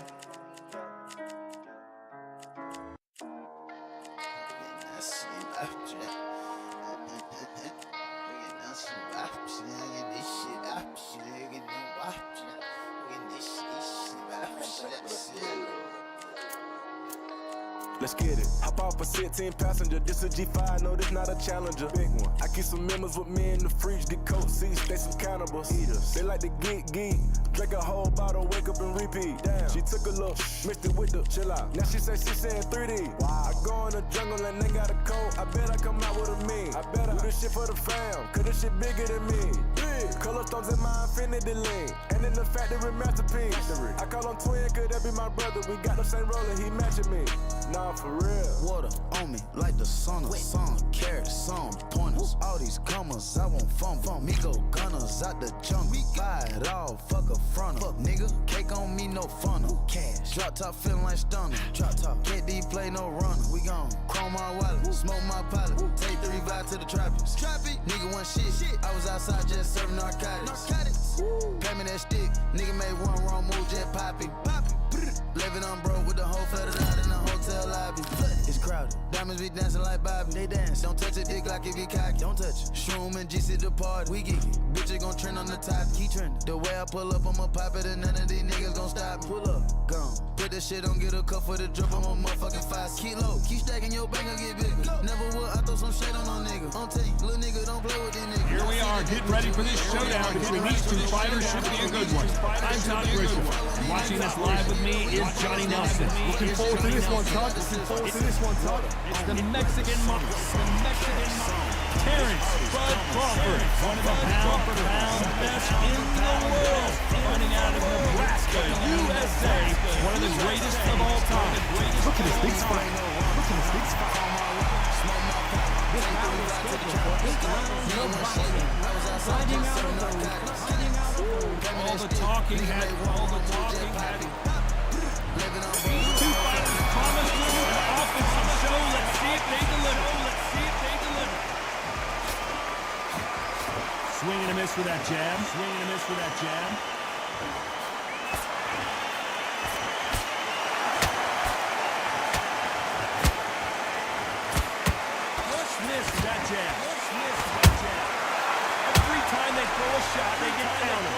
Let's get it. Hop off a 16 passenger. This a G5, no, this not a Challenger. Big one. I keep some members with me in the fridge. The coat seats, they some cannibals. Eaters. They like to geek. Drink a whole bottle, wake up and repeat. Damn. She took a look, mixed it with the chill out. Now she say she saying 3D. Wow. I go in the jungle and they got a coat. I bet I come out with a mean. I bet I do this shit for the fam, cause this shit bigger than me. Big. Color stones in my infinity lane. And in the factory masterpiece. I call him twin, cause that be my brother. We got the same roller, he matching me. Nah, for real. Water on me like the sun of sun. Carrots, some pointers. All these commas, I won't fumble. Me go gunners out the jungle. Buy it all, fuck a fronter. Fuck nigga, cake on me, no funnel. Cash. Drop top feeling like stunner. Drop top. KD play no runner. We gon' chrome my wallet. Smoke my pilot. Take 3 vibe to the tropics. Nigga want shit. I was outside just serving narcotics. Pay me that stick. Nigga made one wrong move, just popping. Living on broke with the whole flooded out in the hotel lobby. It's crowded. Diamonds be dancing like Bobby. They dance. Don't touch a dick like if you cocky. Don't touch it. Shroom and GC the party. We geeky. Bitches gon' trend on the top. Keep trending. The way I pull up, I'ma pop it and none of these niggas gon' stop me. Pull up. Gone. Put that shit on, get a cup for the drip. I'm a motherfucking 5. Keep low. Keep stacking your bank, get bigger. Never would. I throw some shade on no nigga. On tape. Little nigga don't play with these niggas. Here we are, getting ready for this showdown between these two fighters. Should be a good one. I'm Tom Grisham. Watching this live with me is Johnny Nelson. Looking forward to this one, Todd. It's the Mexican monster. Terrence Bud Crawford, one of the pound-for-pound best in the world, running out of Nebraska, USA, one of the greatest of all time. Look at this big spot. This battle is scheduled for 8 rounds of boxing. Finding out of the All the talking had. These two fighters promised to an offensive show. Let's see if they deliver. Swing and a miss for that jab. Just missed that jab. Every time they throw a shot, they get countered.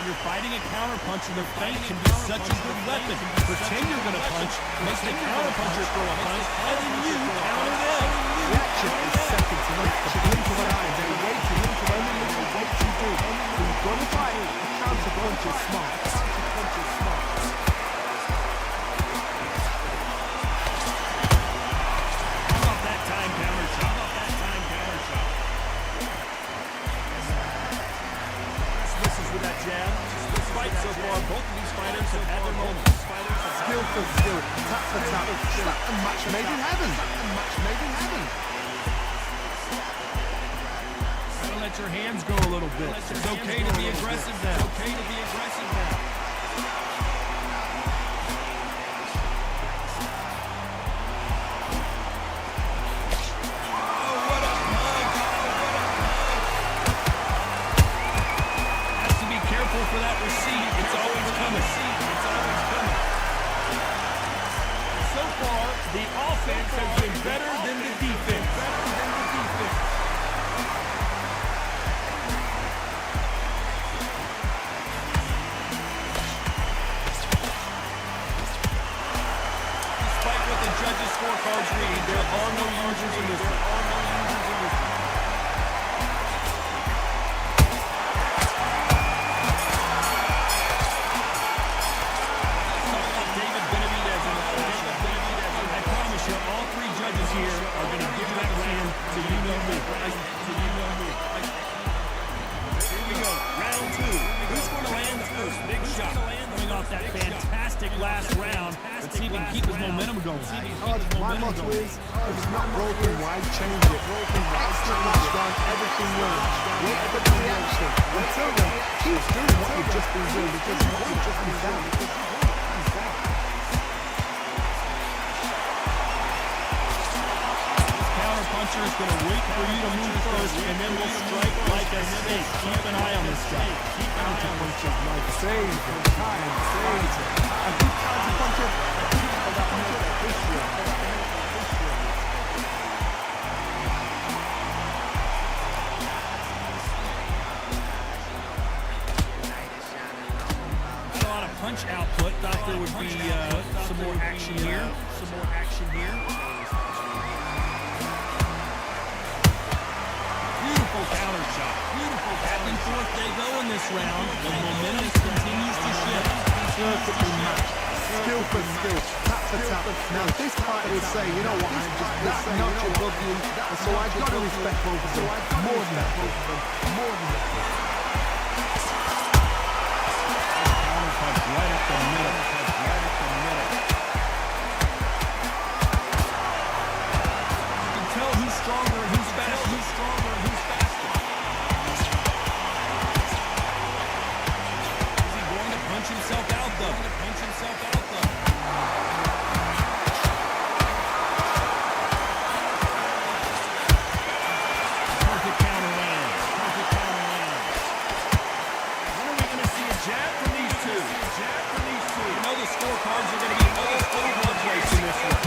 When you're fighting a counterpuncher, the feint can be such a good weapon. Pretend you're going to punch, make the counterpuncher throw a punch, and then you counter them. Reaction is seconds away. The blink of an eye. They wait to only lose weight punch is smart. Counter-punch is smart. How about that time counter shot? Misses with that jab. This fight so far, both of these fighters have had their moments. Skill for skill, tap for tap, slap and match made in heaven. Gotta let your hands go a little bit. It's okay to be aggressive now. Has to be careful for that receipt. It's always coming. So far, the offense has been better than the defense. Despite what the judges' scorecards read, there are no losers in this one. David Benavidez in the flash. I promise you, all three judges here are going to give that round to you know me. Here we go, round two. Who's going to land the first big shot? Coming off that fantastic last round. Let's see if he can keep his momentum going. My motto is, if it's not broken, why change it? Excellent last round, everything works. Wait for the reaction. Until then, keep doing what you've just been doing because you want to just be down. Puncher is going to wait for you to move first, and then we'll strike like a snake. Keep an eye on this guy. Counter-puncher, my favorite kind. A good counter-puncher, people that make that history. Not a lot of punch output. Thought there would be some more action here. Counter shot. Back and forth they go in this round. The momentum continues to shift. Perfectly matched. Skill for skill. Tap for tap. Now this fighter would say, you know what, I'm just that notch above you. And so I've got to respect both of them. More than that. Counter punch right up the middle. You can tell who's stronger and who's faster. Himself out though. Perfect counter land. When are we going to see a jab from these two? You know the scorecards are going to be all over the place in this one.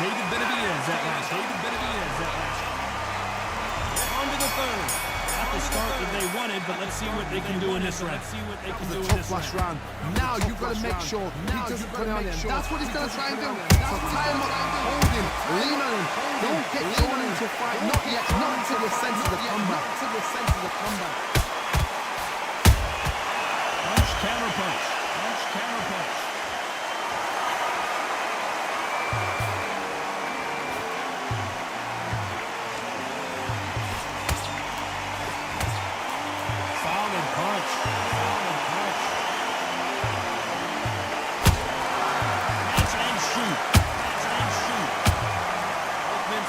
David Benavidez that last. On to the third. Not the start that they wanted, but let's see what they can do in this round. It's a tough last round. Now you've got to make sure he doesn't put it on him. That's what he's going to try and do. So tie him up, hold him, lean on him. Don't get drawn into a fight. Not yet. Not until you're sent to the combat. Punch, counter punch.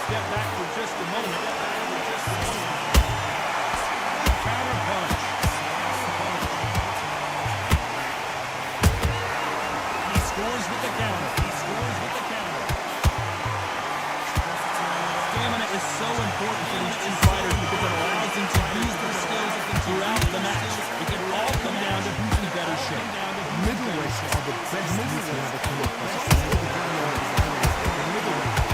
Step back for just a moment. Counter punch. He scores with the counter. Stamina is so important for these two fighters because it allows them to use their skills throughout the match. It can all come down to who's in better shape. Middleweights are the best middleweights to come up with.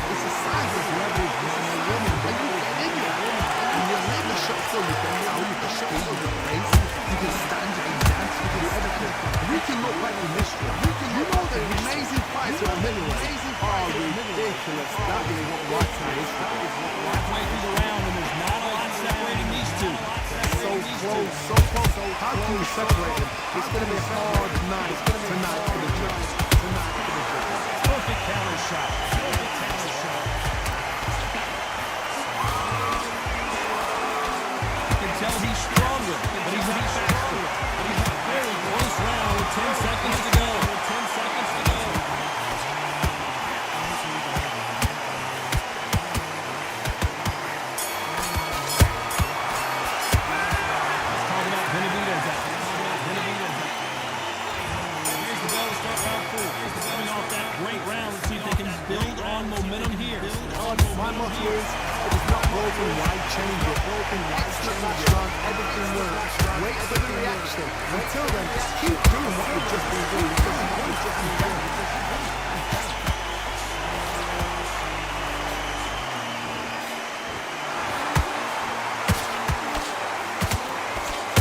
It's a size of leverage man or woman. When you get in there and you're letting the shot go, you can now, you can speed, you can pace, you can stand, you can dance, you can do everything. We can look like the mystery. You know the amazing fights of middleweight are ridiculous. ridiculous. That is what right time is. Halfway through the round, and there's not a lot separating these two. So close, so close. How can you separate them? It's going to be a hard night tonight for the judges. Perfect counter shot. Perfect counter shot. You can tell he's stronger, but he's not faster. But he's a very close round with 10 seconds to go. 10 seconds to go. Great round. Let's see if they can build on momentum here. My motto is, it is not broken, why change it? Extra fast round, everything works. Wait for the reaction. Until then, keep doing what you've just been doing. Because you want to be done.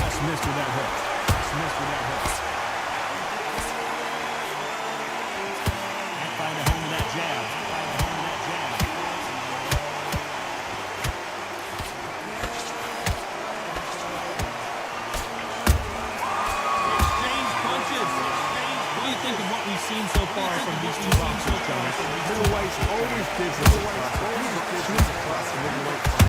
That's missed with that hook. That's missed with that hook. Find a home in that jab. Find a home in that jab. Exchange punches. What do you think of what we've seen so far from these two boxers, Jonas? Middleweights always gives us a